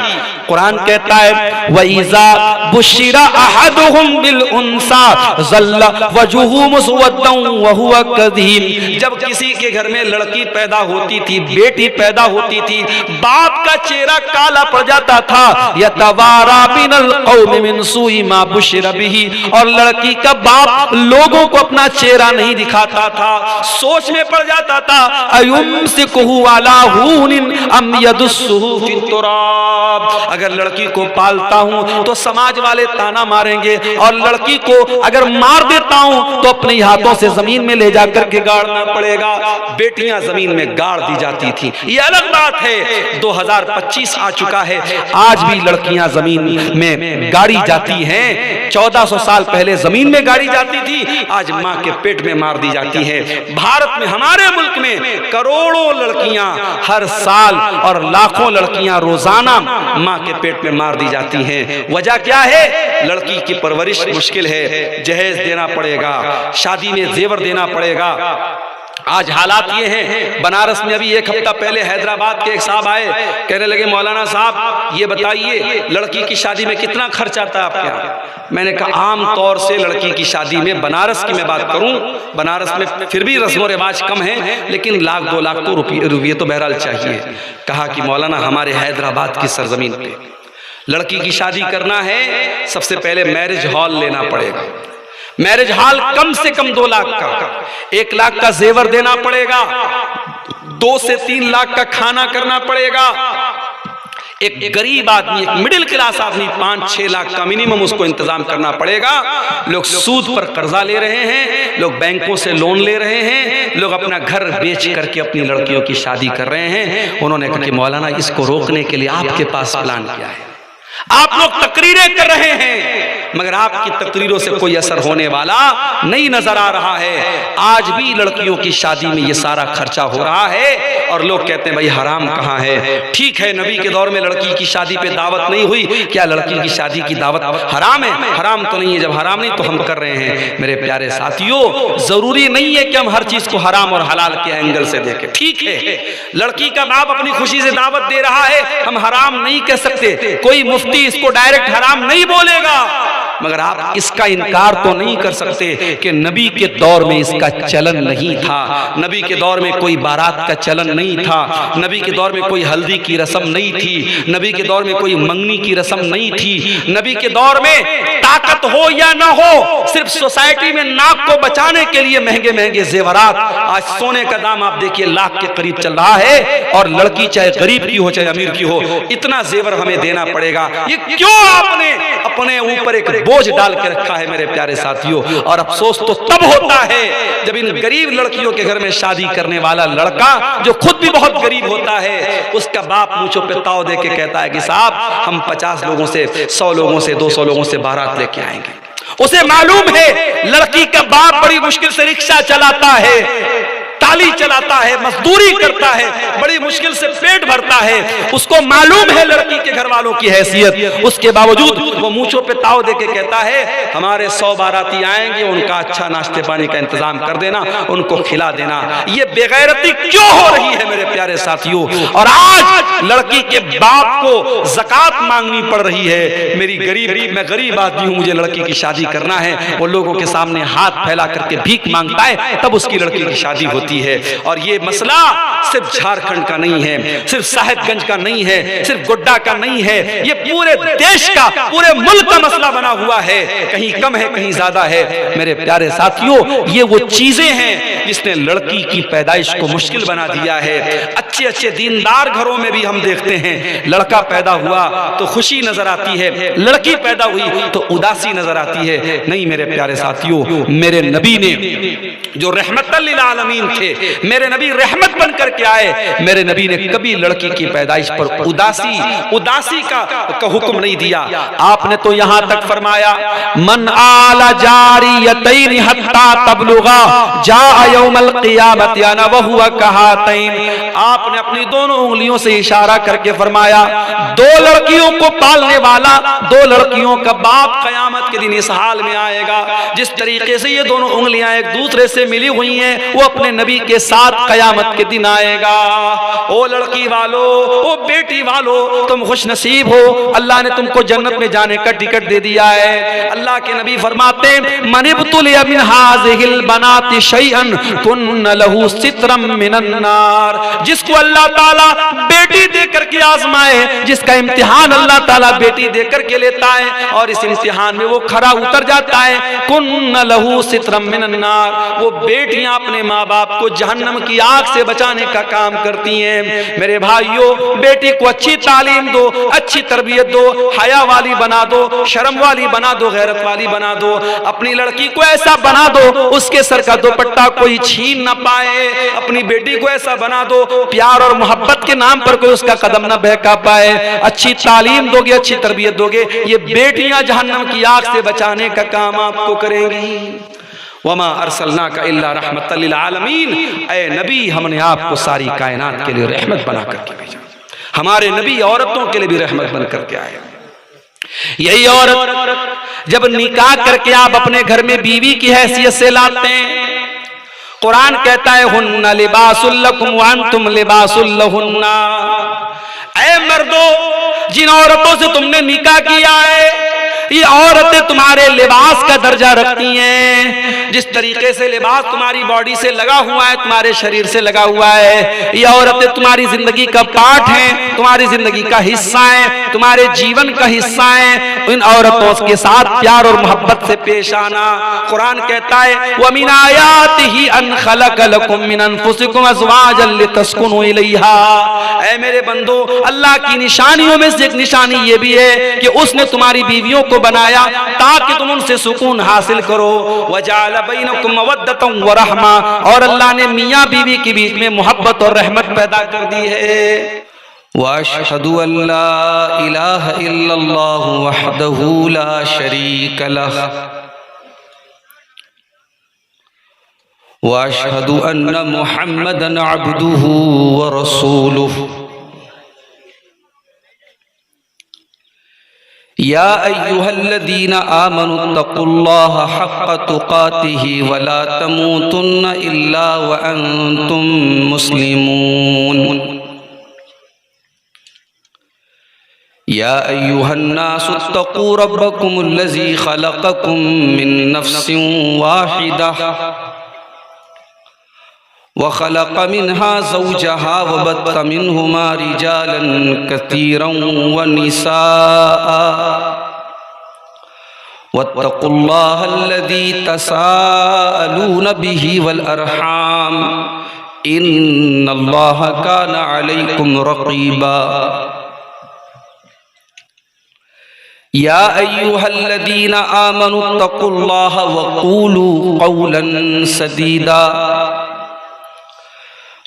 कुरान कहता है वइज़ा बुशिरा अहदुहुम बिल उनसा ज़ल्ला वजुहु मुस्वद्दन व हुवा कज़ीम। जब किसी के घर में लड़की पैदा होती थी, बेटी पैदा होती थी, बाप का चेहरा काला पड़ जाता था, यतवारा बिनल कौम मिन सूई मा बुशिरा बिही, और लड़की का बाप लोगों को अपना चेहरा नहीं दिखाता था, सोच में पड़ जाता था अयुमसिकुहु अला हुनिन अम यदुस्सुहु फित तुराब। अगर लड़की को पालता हूं तो समाज वाले ताना मारेंगे और लड़की को अगर मार देता हूं तो अपने हाथों से जमीन में ले जाकर के गाड़ना पड़ेगा। बेटियां जमीन में गाड़ दी जाती थी, ये अलग बात है। 2025 आ चुका है, आज भी लड़कियां जमीन में गाड़ी जाती हैं। 1400 साल पहले जमीन में गाड़ी जाती थी, आज मां के पेट में मार दी जाती है। भारत में, हमारे मुल्क में करोड़ों लड़कियां हर साल और लाखों लड़कियां रोजाना मां के पेट में मार दी जाती हैं। वजह क्या है? लड़की की परवरिश मुश्किल है, जहेज देना पड़ेगा, शादी में जेवर देना पड़ेगा। आज हालात ये हैं, बनारस में अभी एक हफ्ता पहले हैदराबाद के एक साहब आए, कहने लगे मौलाना साहब ये बताइए लड़की की शादी में कितना खर्च आता है आपके यहाँ? मैंने कहा आम तौर से लड़की की शादी में, बनारस की मैं बात करूं, बनारस में फिर भी रस्म रिवाज कम है, लेकिन लाख 2 लाख तो रुपये तो बहरहाल चाहिए। कहा कि मौलाना हमारे हैदराबाद की सरजमीन पे लड़की की शादी करना है, सबसे पहले मैरिज हॉल लेना पड़ेगा। मैरिज हॉल कम से कम 2 लाख का, 1 लाख का जेवर देना पड़ेगा, 2 से 3 लाख का खाना करना पड़ेगा। एक गरीब आदमी, एक मिडिल क्लास आदमी 5-6 लाख का मिनिमम उसको इंतजाम करना पड़ेगा। लोग सूद पर कर्जा ले रहे हैं, लोग बैंकों से लोन ले रहे हैं, लोग अपना घर बेच करके अपनी लड़कियों की शादी कर रहे हैं। उन्होंने कहा कि मौलाना इसको रोकने के लिए आपके पास प्लान क्या है? आप लोग तकरीरें कर रहे हैं, मगर आपकी तकरीरों से कोई असर होने वाला नहीं नजर आ रहा है। आज भी लड़कियों की शादी में ये सारा खर्चा हो रहा है और लोग कहते हैं भाई हराम कहाँ है। ठीक है, नबी के दौर में लड़की की शादी पे दावत नहीं हुई, क्या लड़की की शादी की दावत हराम है? हराम तो नहीं है। जब हराम नहीं तो हम कर रहे हैं। मेरे प्यारे साथियों, जरूरी नहीं है कि हम हर चीज को हराम और हलाल के एंगल से देखें। ठीक है, लड़की का बाप अपनी खुशी से दावत दे रहा है, हम हराम नहीं कह सकते, कोई मुफ्ती इसको डायरेक्ट हराम नहीं बोलेगा, मगर आप इसका इनकार तो नहीं कर सकते कि नबी के दौर में इसका चलन नहीं था। नबी के दौर में कोई बारात का चलन नहीं था। नबी के दौर में कोई हल्दी की रस्म नहीं थी। नबी के दौर में कोई मंगनी की रस्म नहीं थी। नबी के दौर में ताकत हो या ना हो, सिर्फ सोसाइटी में नाक को बचाने के लिए महंगे महंगे जेवरात। आज सोने का दाम आप देखिए लाख के करीब चल रहा है, और लड़की चाहे गरीब की हो चाहे अमीर की हो, इतना जेवर हमें देना पड़ेगा। ये क्यों आपने अपने ऊपर एक बोझ डाल के रखा है मेरे प्यारे साथियों? और अफसोस तो तब होता है जब इन गरीब लड़कियों के घर में शादी करने वाला लड़का, जो खुद भी बहुत गरीब होता है, उसका बाप मूंछों पे ताव दे के कहता है कि साहब हम 50 लोगों से, 100 लोगों से, 200 लोगों से बारात लेके आएंगे। उसे मालूम है लड़की का बाप बड़ी मुश्किल से रिक्शा चलाता है, ताली चलाता है, मजदूरी करता है, बड़ी मुश्किल से पेट भरता है। उसको मालूम है लड़की के घर वालों की हैसियत, उसके बावजूद वो मूंछों पे ताव देके कहता है हमारे 100 बाराती आएंगे, उनका अच्छा नाश्ते पानी का इंतजाम कर देना, उनको खिला देना। ये बेगैरती क्यों हो रही है मेरे प्यारे साथियों? और आज लड़की के बाप को ज़कात मांगनी पड़ रही है। मेरी मैं गरीब आदमी हूं, मुझे लड़की की शादी करना है, वो लोगों के सामने हाथ फैला करके भीख मांगता है, तब उसकी लड़की की शादी होती है। और ये मसला सिर्फ झारखंड का नहीं है, सिर्फ साहिबगंज का नहीं है, सिर्फ गोड्डा का नहीं है, ये पूरे देश का, पूरे मुल्क का मसला बना हुआ है। कहीं कम है, कहीं ज्यादा है। मेरे प्यारे साथियों, ये वो चीजें हैं जिसने लड़की की पैदाइश को मुश्किल बना दिया है। अच्छे अच्छे दीनदार घरों में भी हम देखते हैं, लड़का पैदा हुआ तो खुशी नजर आती है, लड़की पैदा हुई तो उदासी नजर आती है। नहीं मेरे प्यारे साथियों, मेरे नबी ने जो रहमत लिल आलमीन थे, मेरे नबी रहमत बन करके आए, मेरे नबी ने कभी लड़की की पैदाइश पर उदासी का हुक्म नहीं दिया। आपने तो यहां तक फरमाया मन आला जारियतैन हत्ता तबलुगा जा यौमल क़ियामत याना व हुवा कहातैन। आपने अपनी दोनों उंगलियों से इशारा करके फरमाया 2 लड़कियों को पालने वाला, 2 लड़कियों का बाप क़यामत के दिन इस हाल में आएगा। जिस तरीके से ये दोनों उंगलियां एक दूसरे से मिली हुई हैं, वो अपने नबी के साथ कयामत के दिन आएगा। ओ लड़की वालो, ओ बेटी वालो, तुम खुश नसीब हो, अल्लाह ने तुमको जन्नत में जाने का टिकट दे दिया है। अल्लाह के नबी फरमाते हैं मनिब्तुलिया मिन हाज़िहिल बनाति शैअन कुन्न लहू सित्रम मिनन नार। जिसको अल्लाह ताला बेटी देकर के आजमाए, जिसका इम्तिहान अल्लाह ताला बेटी देकर के लेता है और इस इम्तिहान में वो खरा उतर जाता है, कुन्न लहू सित्रम मिनन नार। वो बेटियां अपने माँ बाप को जहन्नम की आग से बचाने का काम करती हैं। मेरे भाइयों, बेटी को अच्छी तालीम दो, अच्छी तरबियत दो, हया वाली बना दो, शर्म वाली बना दो, गैरत वाली बना दो। अपनी लड़की को ऐसा बना दो उसके सर का दुपट्टा कोई छीन ना पाए। अपनी बेटी को ऐसा बना दो प्यार और मोहब्बत के नाम पर कोई उसका कदम ना बहका पाए। अच्छी तालीम दोगे, अच्छी तरबियत दोगे, ये बेटियां जहन्नम की आग से बचाने का काम आपको करेंगी। वमा अरसलना का इल्ला रहमतल लिल आलमीन। ऐ नबी, हमने आपको सारी कायनात के लिए रहमत बना करके भेजा। हमारे नबी औरतों के लिए भी रहमत बन करके आए। यही औरत जब निकाह करके आप अपने घर में बीवी की हैसियत से लाते हैं, कुरान कहता है हुन्ना लिबासुल लकुम व अंतुम लिबासुल लहुन्ना। ऐ मर्दों, जिन औरतों से तुमने निकाह किया है, ये औरतें तुम्हारे लिबास का दर्जा रखती हैं। जिस तरीके से लिबास तुम्हारी बॉडी से लगा हुआ है, तुम्हारे शरीर से लगा हुआ है, ये औरतें तुम्हारी जिंदगी का पार्ट हैं, तुम्हारी जिंदगी का हिस्सा है, तुम्हारे जीवन का हिस्सा है। इन औरतों के साथ प्यार और मोहब्बत से पेश आना। कुरान कहता है व मिन आयातिही अन खलक लकुम मिन अनफुसिकुम अज़वाजन लितस्कुनु इलैहा। ऐ मेरे बंदो, अल्लाह की निशानियों में से एक निशानी ये भी है कि उसने तुम्हारी बीवियों को बनाया ताकि तुम उनसे सुकून हासिल करो। वजाल बैनकुम मवद्दतन व रहमा, और अल्लाह ने मियाँ बीवी के बीच में मोहब्बत और रहमत पैदा कर दी है। वअशहदु अल्ला इलाहा इल्लल्लाहु वहदहु ला शरीक लह वअशहदु अन्न मुहम्मदन अब्दुहु व रसूलुहु। या अय्युहल्लज़ीना आमनुत्तक़ुल्लाह हक़्क़ तुक़ातिही वला तमूतुन्न इल्ला व अंतुम मुस्लिमून। या अय्युहन्नासुत्तक़ू रब्बकुमुल्लज़ी ख़लक़कुम मिन नफ़्सिन वाहिदह व ख़लक़ मिन्हा ज़ौजहा व बत्थ मिन्हुमा रिजालन कसीरन व निसाअ वत्तक़ुल्लाहल्लज़ी तसाअलून बिही वल अरहाम इन्नल्लाहा काना अलैकुम रक़ीबा। या अय्युहल्लज़ीना आमनुत्तक़ुल्लाह वक़ूलू क़ौलन सदीदा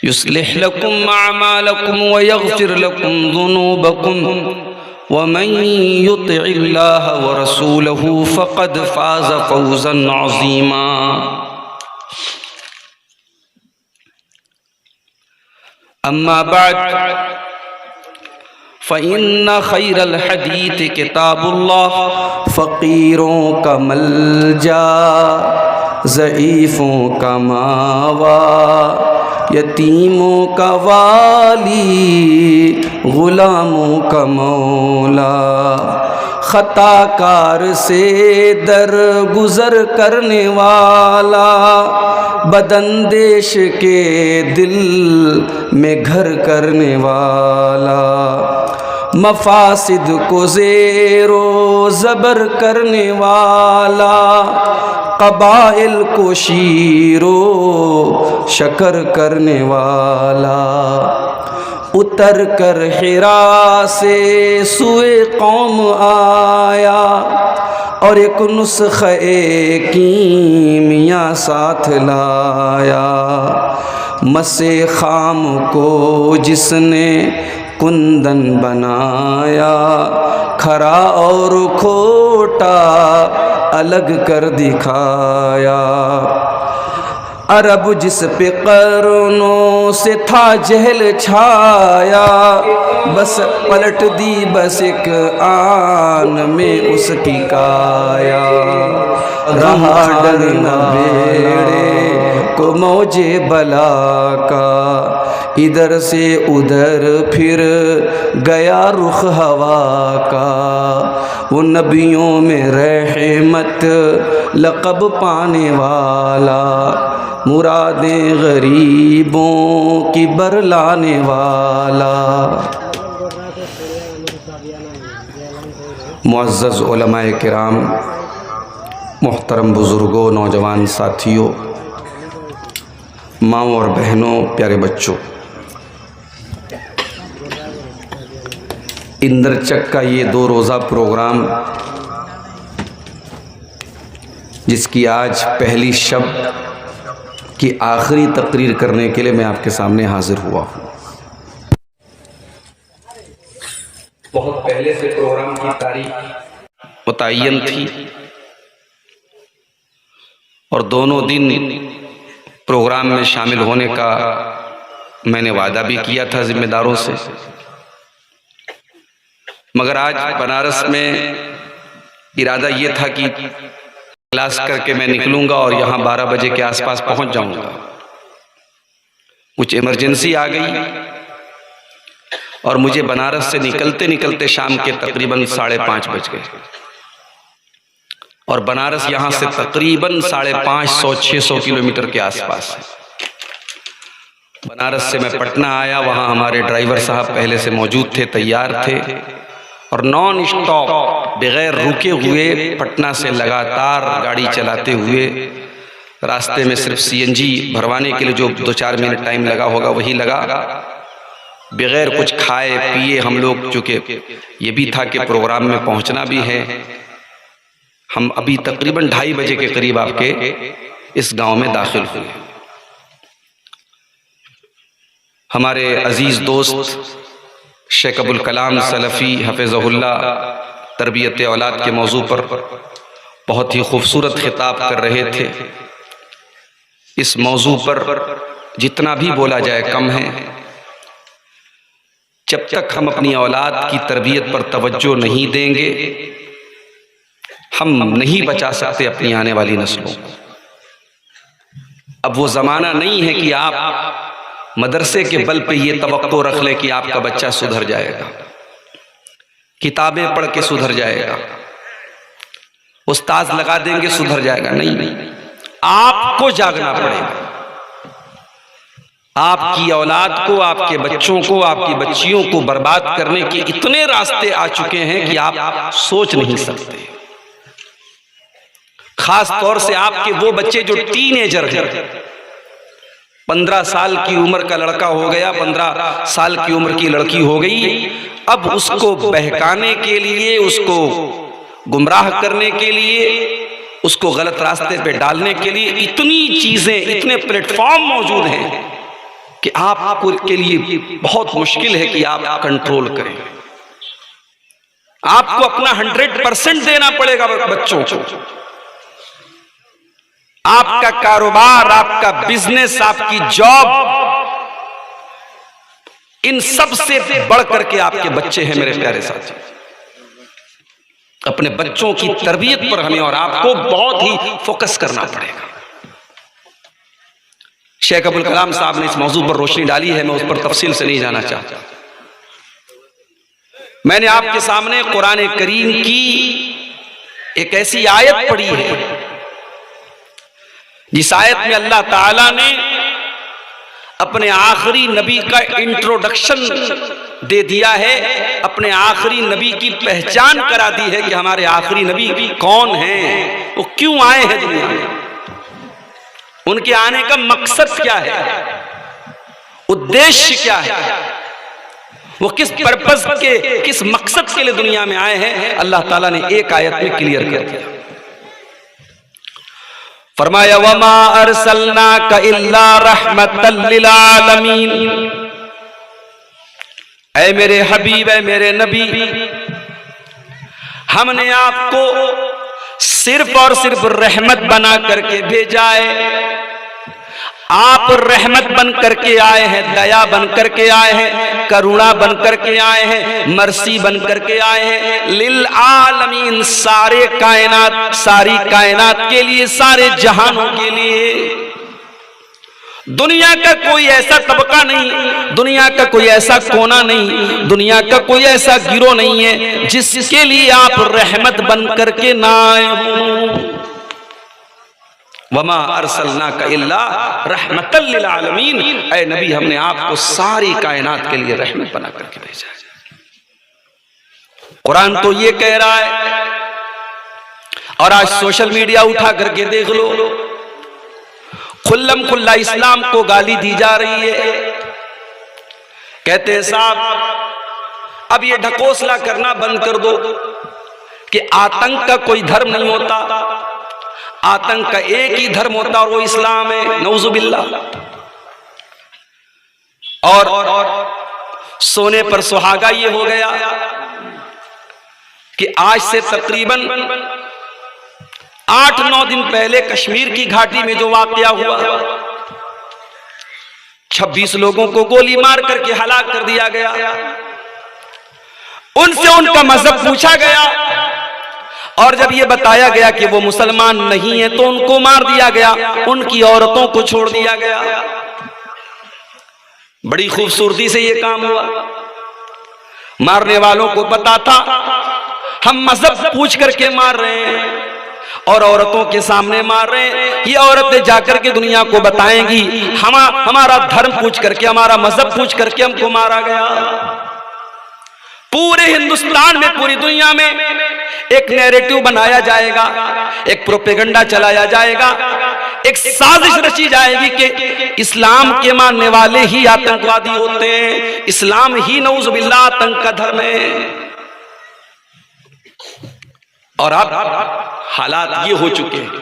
युस्लिह लकुम अअमालकुम व यग़फ़िर लकुम ज़ुनूबकुम व मन युतिइल्लाह व रसूलहु फ़क़द फ़ाज़ फ़ौज़न अज़ीमा। अम्मा बअद फ़इन्न खैरल हदीस किताबुल्लाह फ़क़ीरों का मल्जा ज़ईफ़ों का मावा यतीमों का वाली ग़ुलामों का मौला ख़ताकार से दर गुज़र करने वाला बदंदेश के दिल में घर करने वाला मफासिद को ज़ेरो ज़बर करने वाला क़बाइल को शीरो शकर करने वाला उतर कर हिरा से सुए कौम आया और एक नुस्ख़े कीमिया साथ लाया। मसे खाम को जिसने कुंदन बनाया खरा और खोटा अलग कर दिखाया। अरब जिस पे कर्नों से था जहल छाया बस पलट दी बस एक आन में उसकी काया। रहा डर न बेड़े को मौजे बला का इधर से उधर फिर गया रुख हवा का। वो नबियों में रहमत लक़ब पाने वाला मुरादें गरीबों की बरलाने वाला। मुअज़्ज़ज़ उलमाए किराम, मुहतरम बुज़ुर्गों, नौजवान साथियों, माँओं और बहनों, प्यारे बच्चों, इंद्रचक का ये 2 रोज़ा प्रोग्राम जिसकी आज पहली शब की आखिरी तकरीर करने के लिए मैं आपके सामने हाजिर हुआ हूँ। बहुत पहले से प्रोग्राम की तारीख मुतय्यन थी और दोनों दिन प्रोग्राम में शामिल होने का मैंने वादा भी किया था जिम्मेदारों से, मगर आज बनारस में इरादा ये था कि क्लास करके मैं निकलूंगा और यहाँ 12 बजे के आसपास पहुँच जाऊंगा। कुछ इमरजेंसी आ गई और मुझे बनारस से निकलते निकलते शाम के तकरीबन 5:30 बज गए और बनारस यहाँ से तकरीबन 550-600 किलोमीटर के आसपास है। बनारस से मैं पटना आया, वहाँ हमारे ड्राइवर साहब पहले से मौजूद थे, तैयार थे और नॉन स्टॉप बगैर रुके हुए पटना से लगातार गाड़ी चलाते हुए रास्ते में सिर्फ सीएनजी भरवाने के लिए जो 2-4 मिनट टाइम लगा होगा वही लगा, बगैर कुछ खाए पिए हम लोग, चूँकि ये भी था कि प्रोग्राम में पहुंचना भी है। हम अभी तकरीबन 2:30 बजे के करीब आपके इस गांव में दाखिल हुए। हमारे अजीज़ दोस्त शेख अबुल कलाम सलफ़ी हफ़िज़हुल्लाह तरबियत औलाद के मौजू पर बहुत ही खूबसूरत खिताब कर रहे थे। इस मौजू पर जितना भी बोला जाए कम है। जब तक हम अपनी औलाद की तरबियत पर तवज्जो नहीं देंगे, हम नहीं बचा सकते अपनी आने वाली नस्लों को। अब वो ज़माना नहीं है कि आप मदरसे के बल पे ये तवक्को रख ले कि आपका बच्चा सुधर जाएगा, किताबें पढ़ के सुधर जाएगा, उस्ताद लगा देंगे सुधर जाएगा। नहीं, आपको जागना पड़ेगा। आपकी औलाद को, आपके बच्चों को, आपकी बच्चियों को बर्बाद करने के इतने रास्ते आ चुके हैं कि आप सोच नहीं सकते। खास तौर से आपके वो बच्चे जो टीनेजर हैं, 15 साल की उम्र का लड़का हो गया, 15 साल की उम्र की लड़की हो गई। अब उसको बहकाने के लिए, उसको गुमराह करने के लिए, उसको गलत रास्ते पे डालने के लिए इतनी चीजें, इतने प्लेटफॉर्म मौजूद हैं कि आपको के लिए बहुत मुश्किल है कि आप कंट्रोल करें। आपको अपना 100% देना पड़ेगा बच्चों को। आपका कारोबार, आपका बिजनेस, आपकी जॉब, इन सब से बढ़ करके आपके बच्चे हैं मेरे प्यारे साथी। अपने बच्चों की तरबियत पर हमें और आपको बहुत ही फोकस करना पड़ेगा। शेख अबुल कलाम साहब ने इस मौजू पर रोशनी डाली है, मैं उस पर तफसील से नहीं जाना चाहता। मैंने आपके सामने कुरान करीम की एक ऐसी आयत पढ़ी है जिस आयत में अल्लाह ताला ने अपने आखिरी नबी का इंट्रोडक्शन दे दिया है, अपने आखिरी नबी की पहचान करा दी है कि हमारे आखिरी नबी कौन हैं, वो क्यों आए हैं दुनिया में, उनके आने का मकसद क्या है, उद्देश्य क्या है, वो किस पर्पस के, किस मकसद के लिए दुनिया में आए हैं। अल्लाह ताला ने एक आयत में क्लियर कर दिया। फरमाया वमा अरसलनाका इल्ला रहमतल लिल आलमीन, ऐ मेरे हबीब, ऐ मेरे नबी, हमने आपको सिर्फ और सिर्फ रहमत बना करके भेजा है। आप रहमत बन करके आए हैं, दया बन करके आए हैं, करुणा बन करके आए हैं, मर्सी बन करके आए हैं। लिल आलमीन, सारे कायनात, सारी कायनात के लिए, सारे जहानों के लिए। दुनिया का कोई ऐसा तबका नहीं, दुनिया का कोई ऐसा कोना नहीं, दुनिया का कोई ऐसा गिरोह नहीं है जिसके लिए आप रहमत बन करके ना आए हो। वमा अरसलनाका इल्ला रहमतल लिल आलमीन, ऐ नबी हमने आपको सारी कायनात के लिए रहमत बना करके भेजा है। कुरान तो ये कह रहा है, और आज सोशल मीडिया उठा करके देख लो, खुल्लम खुल्ला इस्लाम को गाली दी जा रही है। कहते हैं साहब अब ये ढकोसला करना बंद कर दो कि आतंक का कोई धर्म नहीं होता, आतंक का एक ही धर्म होता और वो इस्लाम है, नऊजुबिल्लाह। और सोने पर सुहागा ये हो गया कि आज से तकरीबन 8-9 दिन पहले कश्मीर की घाटी में जो वाकया हुआ, 26 लोगों को गोली मार करके हलाक कर दिया गया। उनसे उनका मजहब पूछा गया और जब ये बताया गया कि वो मुसलमान नहीं है तो उनको मार दिया गया, उनकी औरतों को छोड़ दिया गया। बड़ी खूबसूरती से ये काम हुआ। मारने वालों को पता था हम मजहब पूछ करके मार रहे हैं और औरतों के सामने मार रहे हैं। ये औरतें जाकर के दुनिया को बताएंगी हमारा धर्म पूछ करके, हमारा मजहब पूछ करके हमको मारा गया। पूरे हिंदुस्तान में, पूरी दुनिया में एक नैरेटिव बनाया जाएगा, एक प्रोपेगेंडा चलाया जाएगा, एक साजिश रची जाएगी कि इस्लाम के मानने वाले ही आतंकवादी होते हैं, इस्लाम ही नऊजुबिल्लाह आतंक का धर्म है। और अब हालात ये हो चुके हैं,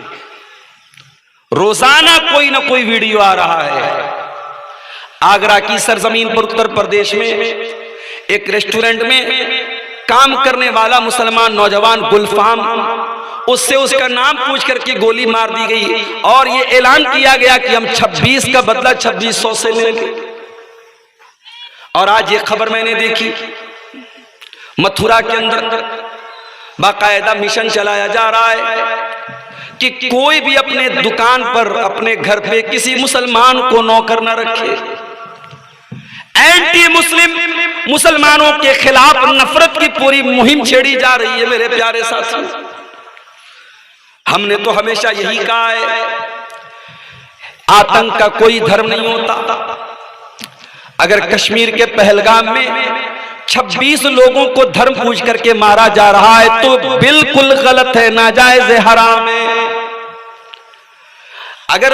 रोजाना कोई ना कोई वीडियो आ रहा है। आगरा की सरजमीन पर, उत्तर प्रदेश में एक रेस्टोरेंट में काम करने वाला मुसलमान नौजवान गुलफाम, उससे उसका नाम पूछ करके गोली मार दी गई और ये ऐलान किया गया कि हम 26 का बदला 2600 से लेंगे। और आज ये खबर मैंने देखी, मथुरा के अंदर बाकायदा मिशन चलाया जा रहा है कि कोई भी अपने दुकान पर, अपने घर पे किसी मुसलमान को नौकर न रखे। एंटी मुस्लिम, मुसलमानों के खिलाफ नफरत की पूरी मुहिम छेड़ी जा रही है। मेरे प्यारे साथियों, हमने तो हमेशा यही कहा है, आतंक का कोई धर्म नहीं होता। अगर कश्मीर के पहलगाम में 26 लोगों को धर्म पूछ करके मारा जा रहा है तो बिल्कुल गलत है, नाजायज है, हराम है। अगर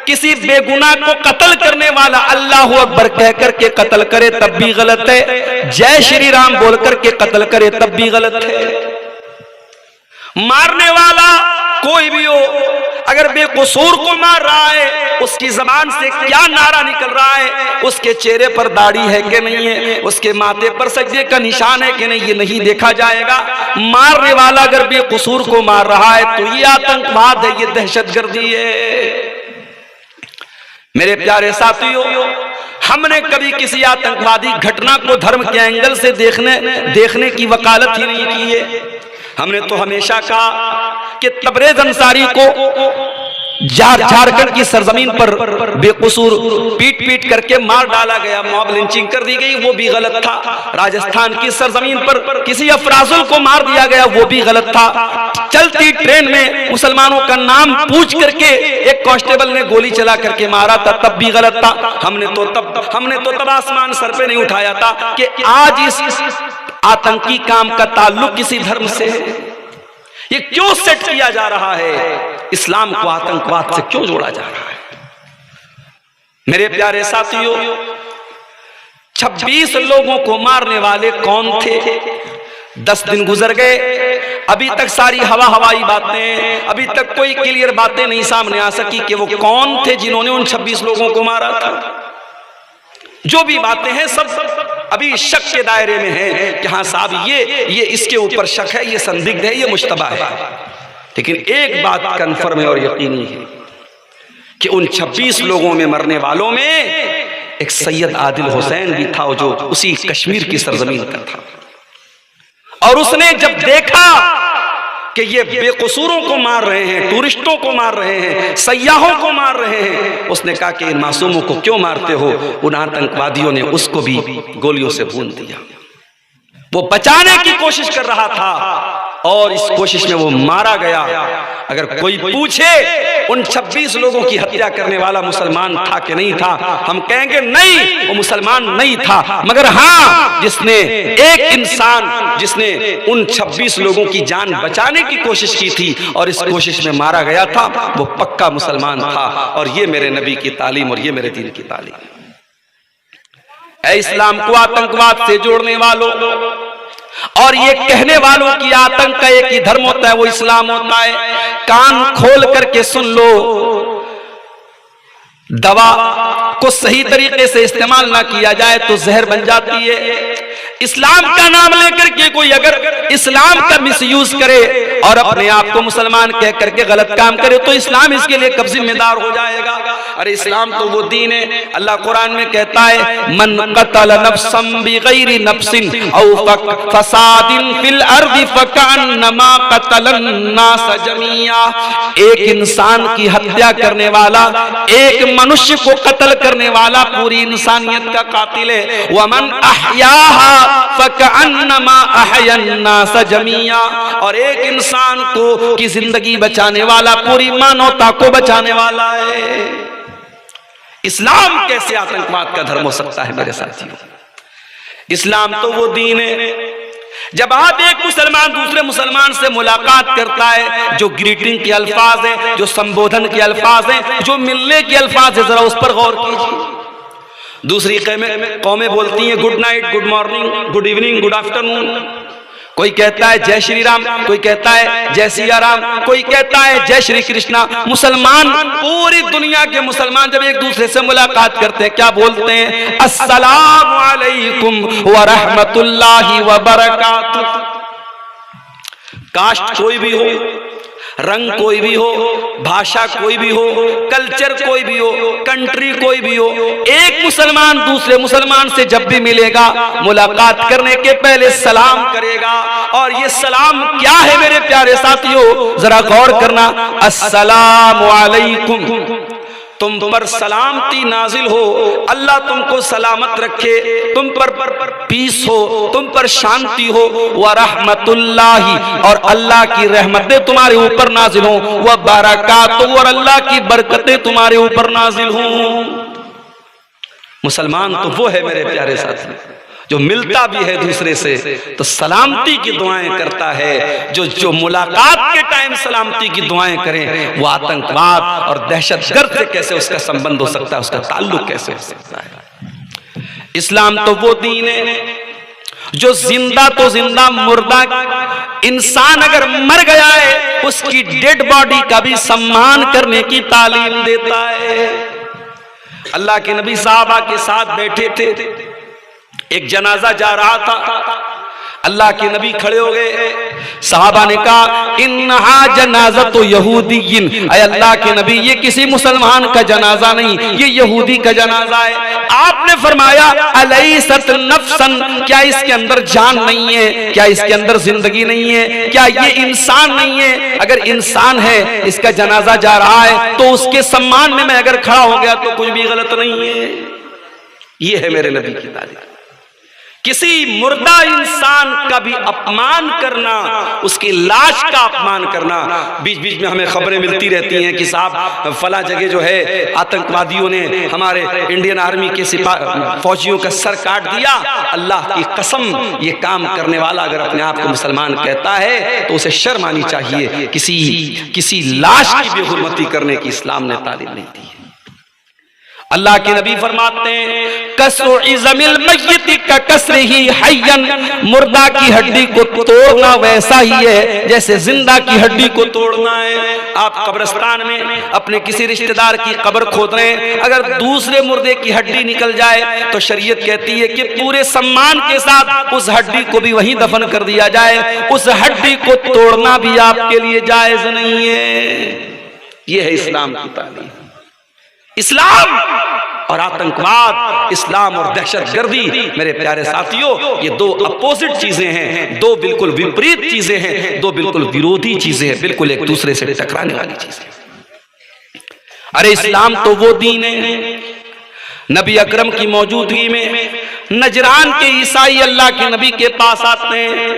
किसी बेगुनाह को कत्ल करने वाला अल्लाहू अकबर कह करके कत्ल करे तब भी गलत है, जय श्री राम बोल करके कत्ल करे तब भी गलत है। मारने वाला कोई भी हो, अगर बेकसूर को मार रहा है, उसकी जबान से क्या नारा निकल रहा है, उसके चेहरे पर दाढ़ी है कि नहीं है, उसके माथे पर सजदे का निशान है कि नहीं, ये नहीं देखा जाएगा। मारने वाला अगर बेकसूर को मार रहा है तो ये आतंकवाद है, ये दहशतगर्दी है। मेरे प्यारे साथियों, हमने कभी किसी आतंकवादी घटना को धर्म के एंगल से देखने की वकालत ही नहीं की है। हमने तो हमेशा कहा कि तबरेज अंसारी को झारखंड की सरजमीन पर बेकसूर पीट पीट करके मार डाला गया, मॉब लिंचिंग कर दी गई, वो भी गलत था। राजस्थान की सरजमीन पर किसी अफराजुल को मार दिया गया, वो भी गलत था। चलती ट्रेन में मुसलमानों का नाम पूछ करके एक कांस्टेबल ने गोली चला करके मारा था, तब भी गलत था। हमने तो तब आसमान सर पे नहीं उठाया था कि आज इस आतंकी काम का ताल्लुक किसी धर्म से है। ये क्यों सेट किया जा रहा है? इस्लाम को आतंकवाद से क्यों जोड़ा जा रहा है? मेरे प्यारे साथियों, 26 लोगों को मारने वाले कौन थे? 10 दिन गुजर गए, अभी तक सारी हवाई बातें, अभी तक कोई क्लियर बातें नहीं सामने आ सकी कि वो कौन थे जिन्होंने उन 26 लोगों को मारा था। जो भी बातें हैं सब अभी शक के दायरे में हैं कि हाँ साहब ये इसके ऊपर शक है, ये संदिग्ध है, ये मुश्तबा है। लेकिन एक बात कन्फर्म है और यकीनी है कि उन 26 लोगों में मरने वालों में एक सैयद आदिल हुसैन भी था, जो उसी कश्मीर की सरजमीन का था। और उसने जब देखा कि ये बेकसूरों को मार रहे हैं, टूरिस्टों को मार रहे हैं, सयाहों को मार रहे हैं, उसने कहा कि इन मासूमों को क्यों मारते हो? उन आतंकवादियों ने उसको भी गोलियों से भून दिया। वो बचाने की कोशिश कर रहा था और इस कोशिश में वो मारा गया। अगर कोई पूछे उन 26 लोगों की हत्या करने वाला मुसलमान था कि नहीं था, हम कहेंगे नहीं, वो मुसलमान नहीं था। मगर हाँ, जिसने एक इंसान जिसने उन 26 लोगों की जान बचाने की कोशिश की थी और इस कोशिश में मारा गया था, वो पक्का मुसलमान था। और ये मेरे नबी की तालीम और ये मेरे दीन की तालीम। इस्लाम को आतंकवाद से जोड़ने वालों और ये कहने वालों की आतंक का एक ही धर्म होता है, वो इस्लाम होता है। कान खोल करके सुन लो, दवा को सही तरीके से इस्तेमाल ना किया जाए तो जहर बन जाती है। इस्लाम का नाम लेकर के कोई अगर इस्लाम का मिसयूज करे और अपने आप को मुसलमान कह करके गलत काम करे तो इस्लाम इसके लिए कब जिम्मेदार हो जाएगा? अरे इस्लाम तो वो दीन है, अल्लाह कुरान में कहता है, मन कतल नफ्सन बिगैरि नफ्सिन औ फसादिन फिल अर्दि फकअन्नमा कतलन नास जमीआ। एक इंसान की हत्या करने वाला, एक मनुष्य को कत्ल करने वाला पूरी इंसानियत का कातिल है। वमन अहयाहा फकअन्नमा अहयन नास जमीआ। और एक इंसान को की जिंदगी बचाने वाला पूरी मानवता को बचाने वाला है। इस्लाम कैसे आतंकवाद का धर्म हो सकता है मेरे साथियों? इस्लाम तो वो दीन है, जब आप एक मुसलमान दूसरे मुसलमान से मुलाकात करता है, जो ग्रीटिंग के अल्फाज हैं, जो संबोधन के अल्फाज हैं, जो मिलने के अल्फाज हैं, जरा उस पर गौर कीजिए। दूसरी कौमें बोलती हैं good night, good morning, good evening, good afternoon. कोई कहता है जय श्री राम, कोई कहता है जय सिया राम, कोई कहता है जय श्री कृष्णा। मुसलमान, पूरी दुनिया के मुसलमान जब एक दूसरे से मुलाकात करते हैं क्या बोलते हैं? अस्सलामु अलैकुम व रहमतुल्लाहि व बरकातुहू। कास्ट कोई भी हो, रंग कोई भी हो, भाषा कोई भी हो, कल्चर कोई भी हो, कंट्री कोई भी हो, एक मुसलमान दूसरे मुसलमान से जब भी मिलेगा मुलाकात करने के पहले सलाम करेगा। और ये सलाम क्या है मेरे प्यारे साथियों, जरा गौर करना। अस्सलामु अलैकुम, तुम पर सलामती नाजिल हो, अल्लाह तुमको सलामत रखे, तुम पर पीस हो, तुम पर शांति हो। व रहमतुल्लाहि, और अल्लाह की रहमतें तुम्हारे ऊपर नाजिल हो। व बरकातुहू, और अल्लाह की बरकतें तुम्हारे ऊपर नाजिल हो। मुसलमान तो वो है मेरे प्यारे साथी जो मिलता भी है दूसरे से तो सलामती की दुआएं करता है। जो मुलाकात के टाइम सलामती की दुआएं करें, वो आतंकवाद और दहशतगर्द से कैसे उसका संबंध हो सकता है, उसका ताल्लुक कैसे हो सकता है। इस्लाम तो वो दीन है जो जिंदा तो जिंदा, मुर्दा इंसान अगर मर गया है उसकी डेड बॉडी का भी सम्मान करने की तालीम देता है। अल्लाह के नबी साहबा के साथ बैठे थे, एक जनाजा जा रहा था, अल्लाह के नबी खड़े हो गए। साहबा ने कहा इन्हा जनाज़तु यहूदिय्यिन, ऐ अल्लाह के नबी ये किसी मुसलमान का जनाजा नहीं, ये यहूदी का जनाजा है। आपने फरमाया अलैसत नफ्सन, क्या इसके अंदर जान नहीं है, क्या इसके अंदर जिंदगी नहीं है, क्या ये इंसान नहीं है? अगर इंसान है, इसका जनाजा जा रहा है, तो उसके सम्मान में मैं अगर खड़ा हो गया तो कुछ भी गलत नहीं है। ये है मेरे नबी की तालीम। किसी मुर्दा इंसान का भी अपमान करना, उसकी लाश का अपमान करना। बीच बीच में हमें खबरें मिलती रहती हैं कि साहब फला जगह जो है आतंकवादियों ने हमारे इंडियन आर्मी के फौजियों का सर काट दिया। अल्लाह की कसम, ये काम करने वाला अगर अपने आप को मुसलमान कहता है तो उसे शर्म आनी चाहिए। किसी लाश की बेहुरमती करने की इस्लाम ने तालीम नहीं दी है। अल्लाह के नबी फरमाते हैं कसरु इज़मिल मय्यत का कसरिही हय्यन, मुर्दा की हड्डी को तोड़ना वैसा ही है जैसे जिंदा की हड्डी को तोड़ना है। आप कब्रिस्तान में अपने किसी रिश्तेदार की कब्र खोद रहे हैं, अगर दूसरे मुर्दे की हड्डी निकल जाए तो शरीयत कहती है कि पूरे सम्मान के साथ उस हड्डी को भी वहीं दफन कर दिया जाए। उस हड्डी को तोड़ना भी आपके लिए जायज नहीं है। यह है इस्लाम की तालीम। इस्लाम और आतंकवाद, इस्लाम और दहशतगर्दी मेरे प्यारे साथियों, ये दो अपोजिट चीजें हैं, दो बिल्कुल विपरीत चीजें हैं, दो बिल्कुल विरोधी चीजें हैं, बिल्कुल एक दूसरे से टकराने वाली चीजें। अरे इस्लाम तो वो दीन है, नबी अकरम की मौजूदगी में नजरान के ईसाई अल्लाह के नबी के पास आते हैं,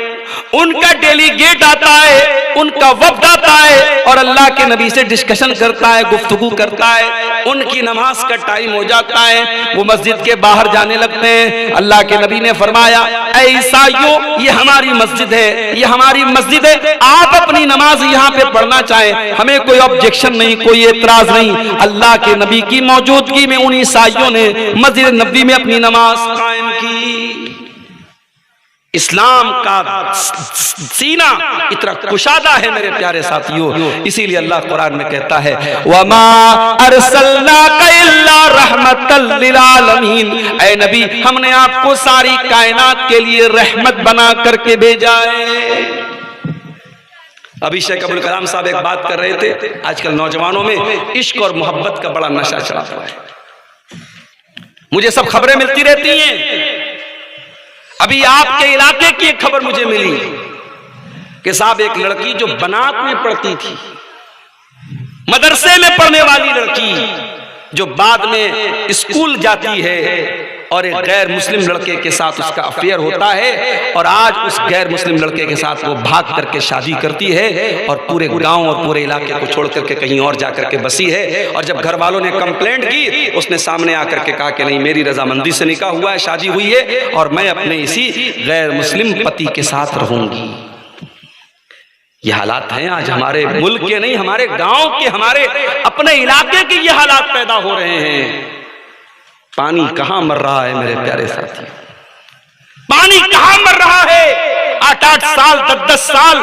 उनका डेलीगेट आता है, उनका वफ्द आता है और अल्लाह के नबी से डिस्कशन करता है, गुफ्तगू करता है। उनकी नमाज का टाइम हो जाता है, वो मस्जिद के बाहर जाने लगते हैं। अल्लाह के नबी ने फरमाया ऐ ईसाइयों, ये हमारी मस्जिद है, ये हमारी मस्जिद है, आप अपनी नमाज यहाँ पे पढ़ना चाहें, हमें कोई ऑब्जेक्शन नहीं, कोई एतराज नहीं। अल्लाह के नबी की मौजूदगी में उन ईसाइयों ने मस्जिद नबी में अपनी नमाज कायम की। इस्लाम का सीना इतना कुशादा है मेरे प्यारे साथियों, इसीलिए अल्लाह कुरान में कहता है वमा अरसलनाका इल्ला रहमतल लिल आलमीन, ऐ नबी हमने आपको सारी कायनात के लिए रहमत बना करके भेजा है। अभी शेख अब्दुल कलाम साहब एक बात कर रहे थे, आजकल नौजवानों में इश्क और मोहब्बत का बड़ा नशा चढ़ा हुआ है। मुझे सब खबरें मिलती रहती हैं। अभी आपके इलाके की एक खबर मुझे मिली कि साहब एक लड़की जो बनात में पढ़ती थी, मदरसे में पढ़ने वाली लड़की जो बाद में स्कूल जाती है और एक गैर मुस्लिम लड़के के साथ उसका अफेयर होता है और आज उस गैर मुस्लिम लड़के के साथ वो भाग करके शादी करती है और पूरे गांव और पूरे इलाके को छोड़ करके कहीं और जाकर के बसी है। और जब घर वालों ने कंप्लेंट की, उसने सामने आकर के कहा कि नहीं, मेरी रजामंदी से निकाह हुआ है, शादी हुई है और मैं अपने इसी गैर मुस्लिम पति के साथ रहूंगी। ये हालात हैं आज हमारे मुल्क के नहीं, हमारे गांव के, हमारे अपने इलाके के ये हालात पैदा हो रहे हैं। पानी कहां मर रहा है मेरे प्यारे साथी, पानी कहां मर रहा है? 8-8 साल 10-10 साल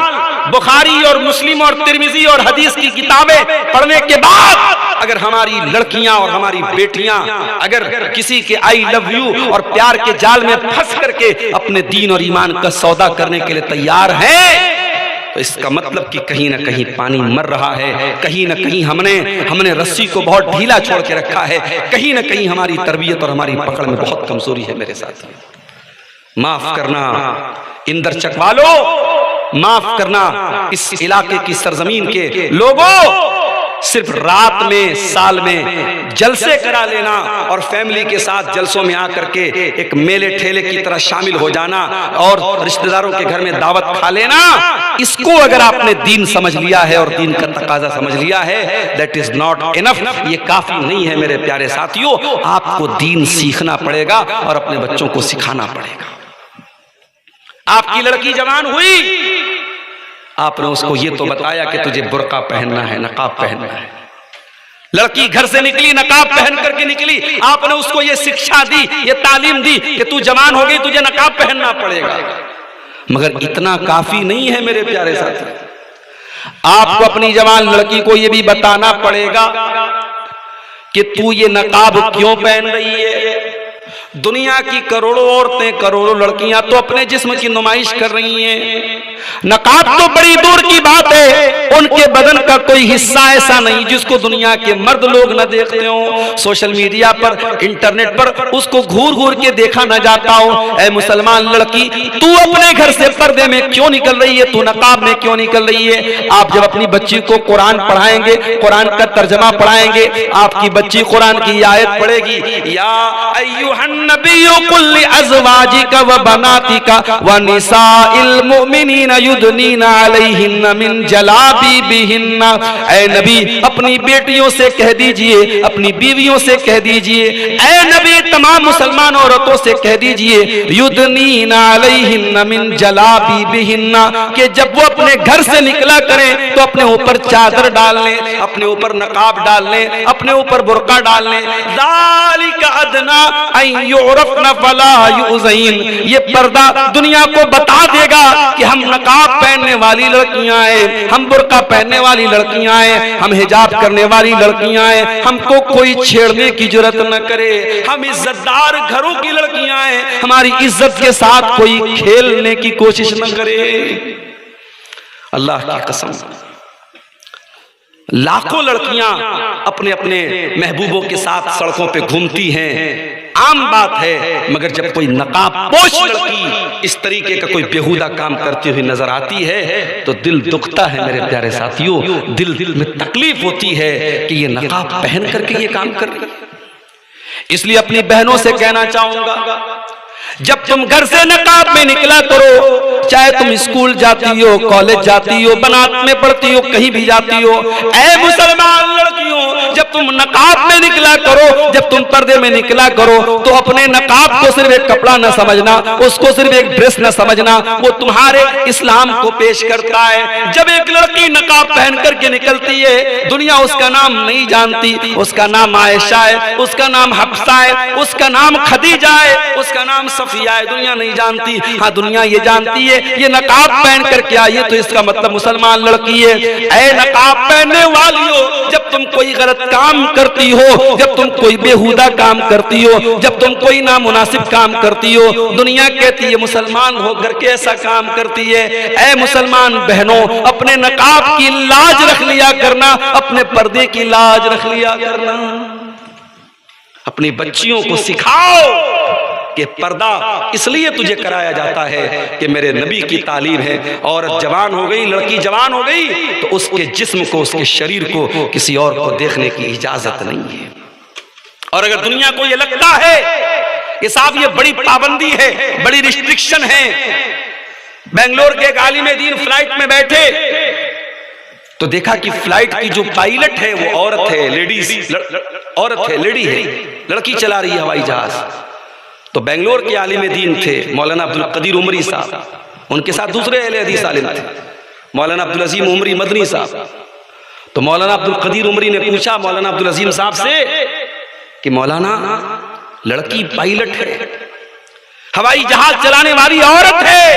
बुखारी और मुस्लिम और तिरमिजी और हदीस की किताबें पढ़ने के बाद अगर हमारी लड़कियां और हमारी बेटियां अगर किसी के आई लव यू और प्यार के जाल में फंस करके अपने दीन और ईमान का सौदा करने के लिए तैयार हैं, तो इसका मतलब कि कहीं ना कहीं पानी मर रहा है, कहीं ना कहीं हमने रस्सी को बहुत ढीला छोड़ के रखा है, कहीं ना कहीं हमारी तरबियत और हमारी पकड़ में बहुत कमजोरी है मेरे साथ। माफ करना इंदर चक वालों, माफ करना इस इलाके की सरजमीन के लोगों, सिर्फ रात में साल में जलसे करा लेना और फैमिली के साथ जलसों में आकर के एक मेले ठेले की तरह शामिल हो जाना और रिश्तेदारों के घर में दावत खा लेना, इसको अगर आपने दीन समझ लिया है और दीन का तकाजा समझ लिया है, दैट इज नॉट इनफ, ये काफी नहीं है मेरे प्यारे साथियों। आपको दीन सीखना पड़ेगा और अपने बच्चों को सिखाना पड़ेगा। आपकी लड़की जवान हुई, आपने उसको ये तो बताया कि तुझे बुर्का पहनना है, नकाब पहनना है। लड़की घर से निकली नकाब पहन करके निकली, आपने उसको ये शिक्षा दी, ये तालीम दी कि तू जवान हो गई, तुझे नकाब पहनना पड़ेगा। मगर इतना काफी नहीं है मेरे प्यारे साथी, आपको अपनी जवान लड़की को ये भी बताना पड़ेगा कि तू ये नकाब क्यों पहन रही है। दुनिया की करोड़ों औरतें, करोड़ों लड़कियां तो अपने जिस्म की नुमाइश कर रही हैं, नकाब तो बड़ी दूर की बात है, उनके बदन का कोई हिस्सा ऐसा नहीं जिसको दुनिया के मर्द लोग न देखते हो। सोशल मीडिया पर, इंटरनेट पर उसको घूर घूर के देखा न जाता हो। ऐ मुसलमान लड़की, तू अपने घर से पर्दे में क्यों निकल रही है, तू नकाब में क्यों निकल रही है। आप जब अपनी बच्ची को कुरान पढ़ाएंगे, कुरान का तर्जमा पढ़ाएंगे, आपकी बच्ची कुरान की आयत पढ़ेगी, या अय्युहन नबिय्यु कुल लिअज़वाजिका व बनातिका व निसाइल मुमिनीना युदनीना अलैहिन्ना मिन जलाबिबिहिन्ना। ऐ नबी, अपनी बेटियों से कह दीजिए, अपनी बीवियों से कह दीजिए, ऐ नबी तमाम मुसलमान औरतों से कह दीजिए, युदनीना अलैहिन्ना मिन जलाबिबिहिन्ना, कि जब वो अपने घर से निकला करें तो अपने ऊपर चादर डाल लें, अपने ऊपर नकाब डाल लें, अपने ऊपर बुर्का डाल लें। ज़ालिका अदना अन युरफ़ना फला युज़ैन, ये पर्दा दुनिया को बता देगा कि हम नकाब पहनने वाली लड़कियां हैं, हम बुर्का पहनने वाली लड़कियां हैं, हम हिजाब करने वाली लड़कियां हैं, हमको कोई छेड़ने की जरूरत न करे, हम इज्जतदार घरों की लड़कियां हैं, हमारी इज्जत के साथ कोई खेलने की कोशिश न करे। अल्लाह की कसम, लाखों लड़कियां अपने अपने महबूबों के साथ सड़कों पे घूमती हैं, आम बात है, मगर जब कोई नकाब पोश लड़की इस तरीके का कोई बेहुदा काम करती हुई नजर आती है तो दिल दुखता है मेरे प्यारे साथियों, दिल में तकलीफ होती है कि ये नकाब पहन करके ये काम कर रही। इसलिए अपनी बहनों से कहना चाहूंगा, जब तुम घर से नकाब में निकला करो, चाहे तुम स्कूल जाती हो, कॉलेज जाती हो, बनात में पढ़ती हो, कहीं भी जाती हो, ऐ मुसलमान लड़कियों, जब तुम नकाब में निकला करो, जब तुम पर्दे में निकला करो, तो अपने नकाब को सिर्फ एक कपड़ा न समझना, उसको सिर्फ एक ड्रेस न समझना, वो तुम्हारे इस्लाम को पेश करता है। जब एक लड़की नकाब पहन करके निकलती है, दुनिया उसका नाम नहीं जानती, उसका नाम आयशा है, उसका नाम हफ्सा है, उसका नाम खदीजा है, उसका नाम सफिया है, दुनिया नहीं जानती। हाँ, दुनिया ये जानती है ये नकाब पहन करके आई है तो इसका मतलब मुसलमान लड़की है। ऐ नकाब पहनने वालियों, जब तुम कोई गलत काम करती हो, जब तुम कोई बेहुदा काम करती हो, जब तुम कोई नामुनासिब काम करती हो, दुनिया कहती है मुसलमान होकर के ऐसा काम करती है। ऐ मुसलमान बहनों, अपने नकाब की लाज रख लिया करना, अपने पर्दे की लाज रख लिया करना। अपनी बच्चियों को सिखाओ कि पर्दा इसलिए तुझे कराया जाता है कि मेरे नबी की तालीम है, औरत जवान हो गई, लड़की जवान हो गई तो उसके जिस्म को, उसके शरीर को किसी और को देखने की इजाजत नहीं है। और अगर दुनिया को ये लगता है कि साहब ये बड़ी पाबंदी है, बड़ी रिस्ट्रिक्शन है, बेंगलोर के एक आलिम दीन फ्लाइट में बैठे तो देखा कि फ्लाइट की जो पायलट है वो औरत है, लेडीज औरत है, लेडी है, लड़की चला रही है हवाई जहाज। तो बेंगलोर के आलिम दीन थे मौलाना अब्दुल कदीर उमरी साहब, उनके साथ दूसरे अहले हदीस आलिम थे मौलाना अब्दुल अजीम उमरी मदनी साहब। तो मौलाना अब्दुल कदीर उमरी ने पूछा मौलाना अब्दुल अजीम साहब से कि मौलाना, लड़की पायलट है, हवाई जहाज चलाने वाली औरत है,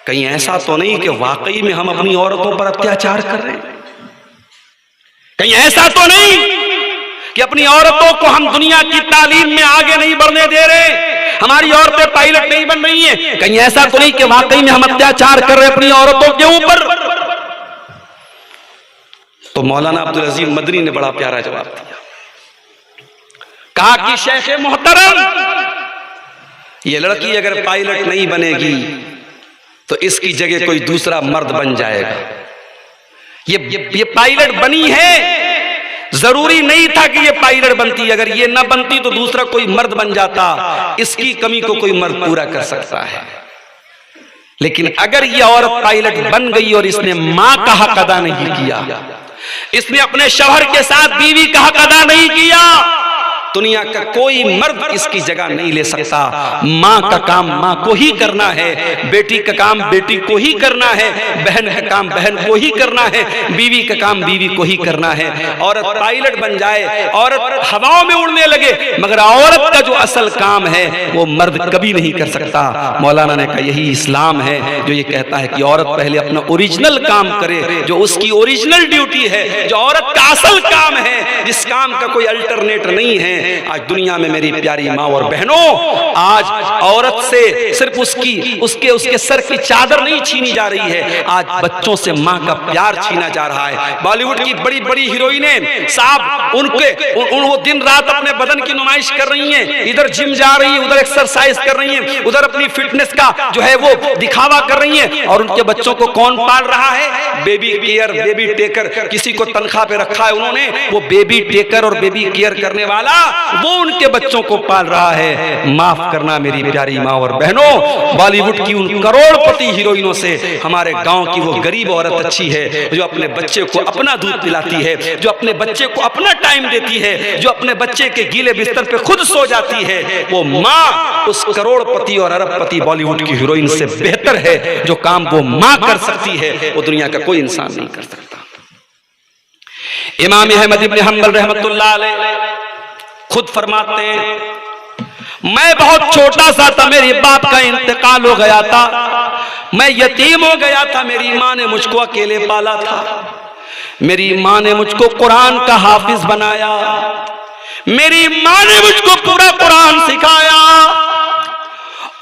कहीं ऐसा तो नहीं कि वाकई में हम अपनी औरतों पर अत्याचार कर रहे हैं? कहीं ऐसा तो नहीं कि अपनी औरतों को हम दुनिया की तालीम में आगे नहीं बढ़ने दे रहे, हमारी औरतें पायलट नहीं बन रही हैं? कहीं ऐसा तो नहीं कि वाकई में हम अत्याचार कर रहे हैं अपनी औरतों के ऊपर? तो मौलाना अब्दुल अजीज मदनी ने बड़ा प्यारा जवाब दिया, कहा कि शेख मोहतरम, ये लड़की अगर पायलट नहीं बनेगी तो इसकी जगह कोई दूसरा मर्द बन जाएगा। ये पायलट बनी है, जरूरी नहीं था कि ये पायलट बनती, अगर ये न बनती तो दूसरा कोई मर्द बन जाता। इसकी कमी को कोई मर्द पूरा कर सकता है, लेकिन अगर ये औरत पायलट बन गई और इसने मां का हक अदा नहीं किया, इसने अपने शौहर के साथ बीवी का हक अदा नहीं किया, दुनिया का कोई मर्द इसकी जगह नहीं ले सकता। माँ का काम माँ को ही करना है, बेटी का काम बेटी को ही करना है, बहन का काम बहन को ही करना है, बीवी का काम बीवी को ही करना है। औरत पायलट बन जाए, औरत हवाओं में उड़ने लगे, मगर औरत का जो असल काम है वो मर्द कभी नहीं कर सकता। मौलाना ने कहा यही इस्लाम है जो ये कहता है कि औरत पहले अपना ओरिजिनल काम करे, जो उसकी ओरिजिनल ड्यूटी है, जो औरत का असल काम है, जिस काम का कोई अल्टरनेट नहीं है। आज दुनिया में मेरी प्यारी माँ और बहनों, आज औरत से सिर्फ उसके सर की चादर नहीं छीनी जा रही है, आज बच्चों से माँ का प्यार छीना जा रहा है। बॉलीवुड की बड़ी बड़ी हीरोइनें साहब, वो दिन रात अपने बदन की नुमाइश कर रही हैं, इधर जिम जा रही है, उधर एक्सरसाइज कर रही हैं, उधर अपनी फिटनेस का जो है वो दिखावा कर रही हैं, और उनके बच्चों को कौन पाल रहा है? बेबी केयर, बेबी टेकर, किसी को तनख्वाह पे रखा है उन्होंने, वो बेबी टेकर और बेबी केयर करने वाला वो उनके बच्चों को पाल रहा है। माफ करना मेरी प्यारी माँ और बहनों, बॉलीवुड की उन करोड़पति हीरोइनों से हमारे गांव की वो गरीब औरत अच्छी है, जो अपने बच्चे को अपना दूध पिलाती है, जो अपने बच्चे को अपना टाइम देती है, जो अपने बच्चे के गीले बिस्तर पे खुद सो जाती है। वो माँ उस करोड़पति और अरबपति बॉलीवुड की हीरोइन से बेहतर है। जो काम वो माँ कर सकती है वो दुनिया का कोई इंसान नहीं कर सकता। इमाम अहमद इब्न हंबल रहमतुल्लाह अलैह खुद फरमाते हैं, मैं बहुत छोटा सा था, मेरे बाप का इंतकाल हो गया था, मैं यतीम हो गया था, मेरी माँ ने मुझको अकेले पाला था, मेरी माँ ने मुझको कुरान का हाफिज बनाया, मेरी माँ ने मुझको पूरा कुरान सिखाया।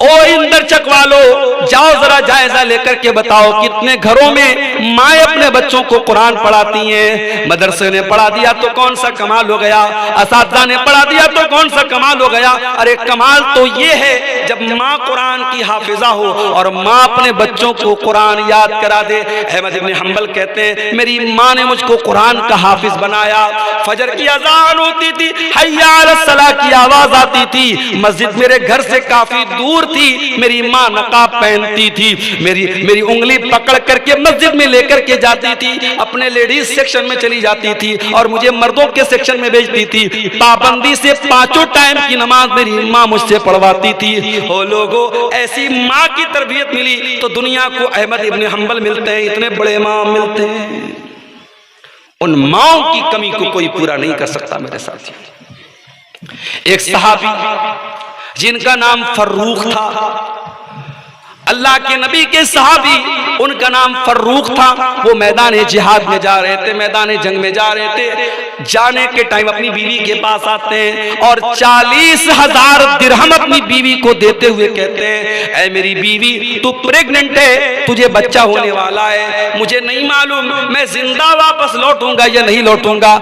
ओ इंदरचक वालों, जाओ जरा जायजा लेकर के बताओ कितने घरों में माए अपने बच्चों को कुरान पढ़ाती हैं। मदरसे ने पढ़ा दिया तो कौन सा कमाल हो गया, असातिज़ा ने पढ़ा दिया तो कौन सा कमाल हो गया। अरे कमाल तो ये है जब माँ कुरान की हाफिजा हो और माँ अपने बच्चों को कुरान याद करा दे। अहमद इब्न हंबल कहते हैं, मेरी माँ ने मुझको कुरान का हाफिज बनाया। फजर की अजान होती थी, हय्या अलस सलाह की आवाज आती थी, मस्जिद मेरे घर से काफी दूर थी, मेरी माँ नकाब पहनती थी, मेरी उंगली पकड़ करके मस्जिद में लेकर के जाती थी, अपने लेडीज सेक्शन में चली जाती थी और मुझे मर्दों के सेक्शन में भेजती थी। पाबंदी से 5 टाइम की नमाज मेरी माँ मुझसे पढ़वाती थी। हो लोगों, ऐसी माँ की तरबियत मिली तो दुनिया को अहमद इब्न हंबल मिलते हैं, इतने बड़े इमाम मिलते हैं। उन माओं की कमी को कोई पूरा नहीं कर सकता मेरे साथियों। एक सहाबी जिनका नाम फर्रुख था, अल्लाह के नबी के सहाबी, उनका नाम फर्रुख था, वो मैदान जिहाद में जा रहे थे, मैदान जंग में जा रहे थे। जाने के टाइम अपनी बीवी के पास आते हैं और 40,000 दिरहम अपनी बीवी को देते हुए कहते हैं, ऐ मेरी बीवी, तू प्रेग्नेंट है, तुझे बच्चा होने वाला है, मुझे नहीं मालूम मैं जिंदा वापस लौटूंगा या नहीं लौटूंगा।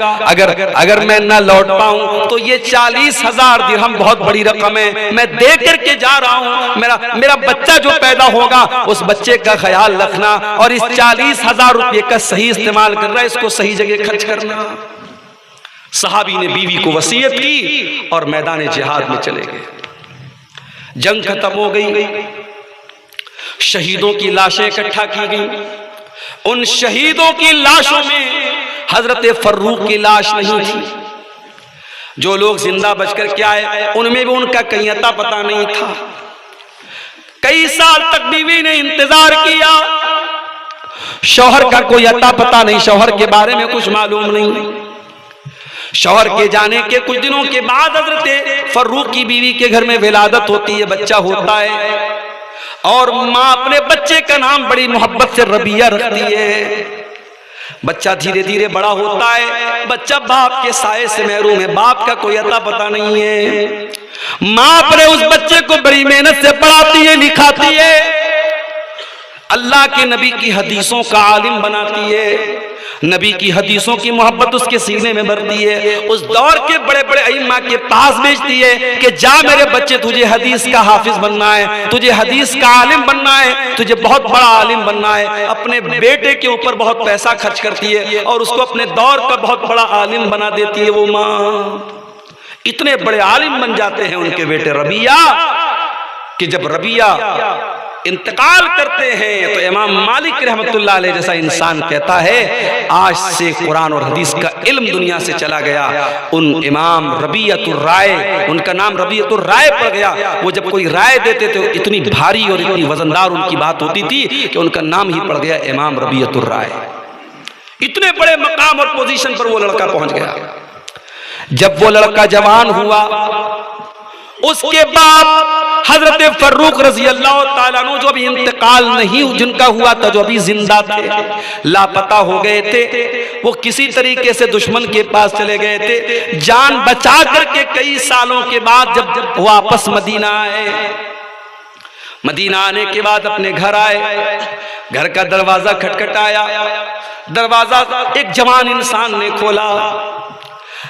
अगर मैं ना लौट पाऊं तो ये 40,000 दिरहम बहुत बड़ी रकम है, मैं दे करके जा रहा हूं। मेरा बच्चा जो पैदा होगा उस बच्चे का ख्याल रखना और इस 40,000 रुपये का सही इस्तेमाल करना, इसको सही जगह खर्च करना। सहाबी ने बीवी को वसीयत की और मैदान जिहाद में चले गए। जंग खत्म हो गई, शहीदों की लाशें इकट्ठा की गई। उन शहीदों की लाशों में हजरत फर्रुख की लाश नहीं थी। जो लोग जिंदा बचकर के आए उनमें भी उनका कहीं अता पता नहीं था। कई साल तक बीवी ने इंतजार किया, शौहर का कोई अता पता नहीं, शौहर के बारे में कुछ मालूम नहीं। शौहर के जाने के कुछ दिनों के बाद हजरत फर्रुख की बीवी के घर में विलादत होती है, बच्चा होता है और माँ अपने बच्चे का नाम बड़ी मोहब्बत से रबिया रखती है। बच्चा धीरे धीरे बड़ा होता है, बच्चा बाप के साए से महरूम है, बाप का कोई अता पता नहीं है। माँ अपने उस बच्चे को बड़ी मेहनत से पढ़ाती है, लिखाती है, अल्लाह के नबी की हदीसों का आलिम बनाती है, नबी की हदीसों की मोहब्बत उसके सीने में भरती है। उस दौर के बड़े बड़े अइम्मा के पास भेजती है कि जा मेरे बच्चे, तुझे हदीस का हाफिज बनना है, तुझे हदीस का आलिम बनना है, तुझे बहुत बड़ा आलिम बनना है। अपने बेटे के ऊपर बहुत पैसा खर्च करती है और उसको अपने दौर का बहुत बड़ा आलिम बना देती है वो माँ। इतने बड़े आलिम बन जाते हैं उनके बेटे रबिया कि जब रबिया इंतकाल करते हैं तो इमाम मालिक रहमतुल्लाह अलैह जैसा इंसान कहता है आज से कुरान और हदीस का इल्म दुनिया से चला गया। उन इमाम रबियतुर राय, उनका नाम रबियतुर राय पड़ गया। वो जब कोई राय देते थे इतनी भारी और इतनी वजनदार उनकी बात होती थी कि उनका नाम ही पड़ गया इमाम रबियतुर राय। इतने बड़े मकाम और पोजीशन पर वो लड़का पहुंच गया। जब वो लड़का जवान हुआ उसके बाद हजरत फर्रुख रजी अल्लाह ताला अन्हु जो अभी इंतकाल नहीं जिनका हुआ था, जो अभी जिंदा थे, लापता हो गए थे, वो किसी तरीके से दुश्मन के पास चले गए थे। जान बचा करके कई सालों के बाद जब वापस मदीना आए, मदीना आने के बाद अपने घर आए, घर का दरवाजा खटखटाया, दरवाजा एक जवान इंसान ने खोला।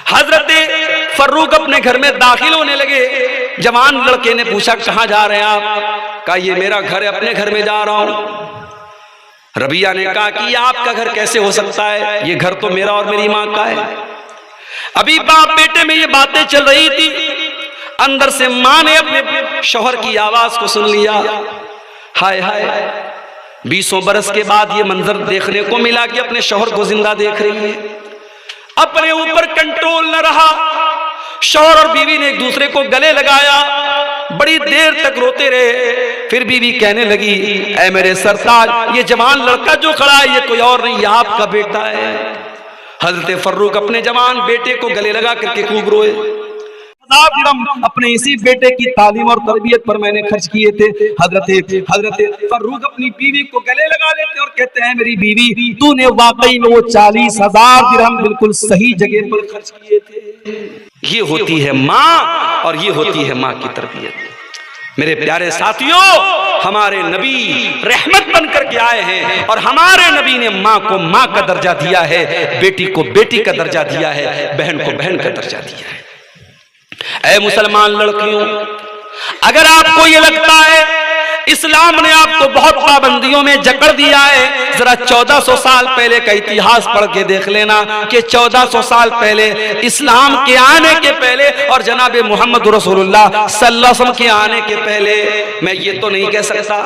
हजरत फर्रुख अपने घर में दाखिल होने लगे। जवान लड़के ने पूछा कहाँ जा रहे हैं आप? कहा ये मेरा घर है, अपने घर में जा रहा हूं। रबिया ने कहा कि ये आपका घर कैसे हो सकता है, ये घर तो मेरा और मेरी माँ का है। अभी बाप बेटे में ये बातें चल रही थी, अंदर से माँ ने अपने शौहर की आवाज को सुन लिया। हाय हाय, 20 बरस के बाद ये मंजर देखने को मिला कि अपने शौहर को जिंदा देख रही है। अपने ऊपर कंट्रोल न रहा, शौहर और बीवी ने एक दूसरे को गले लगाया, बड़ी देर तक रोते रहे। फिर बीवी कहने लगी ऐ मेरे सरताज, ये जवान लड़का जो खड़ा है ये कोई और नहीं, ये आपका बेटा है। हजरत फर्रुख अपने जवान बेटे को गले लगा करके खूब रोए। अपने इसी बेटे की तालीम और तरबियत पर मैंने खर्च किए थे। हजरत फर्रुख अपनी बीवी को गले लगा लेते और कहते हैं मेरी बीवी, तूने वाकई में वो 40,000 दिरहम बिल्कुल सही जगह पर खर्च किए थे। ये होती है माँ और ये होती है माँ की तरबियत। मेरे प्यारे साथियों, हमारे नबी रहमत बन करके आए हैं और हमारे नबी ने माँ को माँ का दर्जा दिया है, बेटी को बेटी का दर्जा दिया है, बहन को बहन का दर्जा दिया है। ऐ मुसलमान लड़कियों, अगर आपको ये लगता है इस्लाम ने आपको बहुत पाबंदियों में जकड़ दिया है, जरा 1400 साल पहले का इतिहास पढ़ के देख लेना कि 1400 साल पहले इस्लाम के आने के पहले और जनाब मोहम्मद रसूलुल्लाह सल्लल्लाहु अलैहि वसल्लम के आने के पहले, मैं ये तो नहीं कह सकता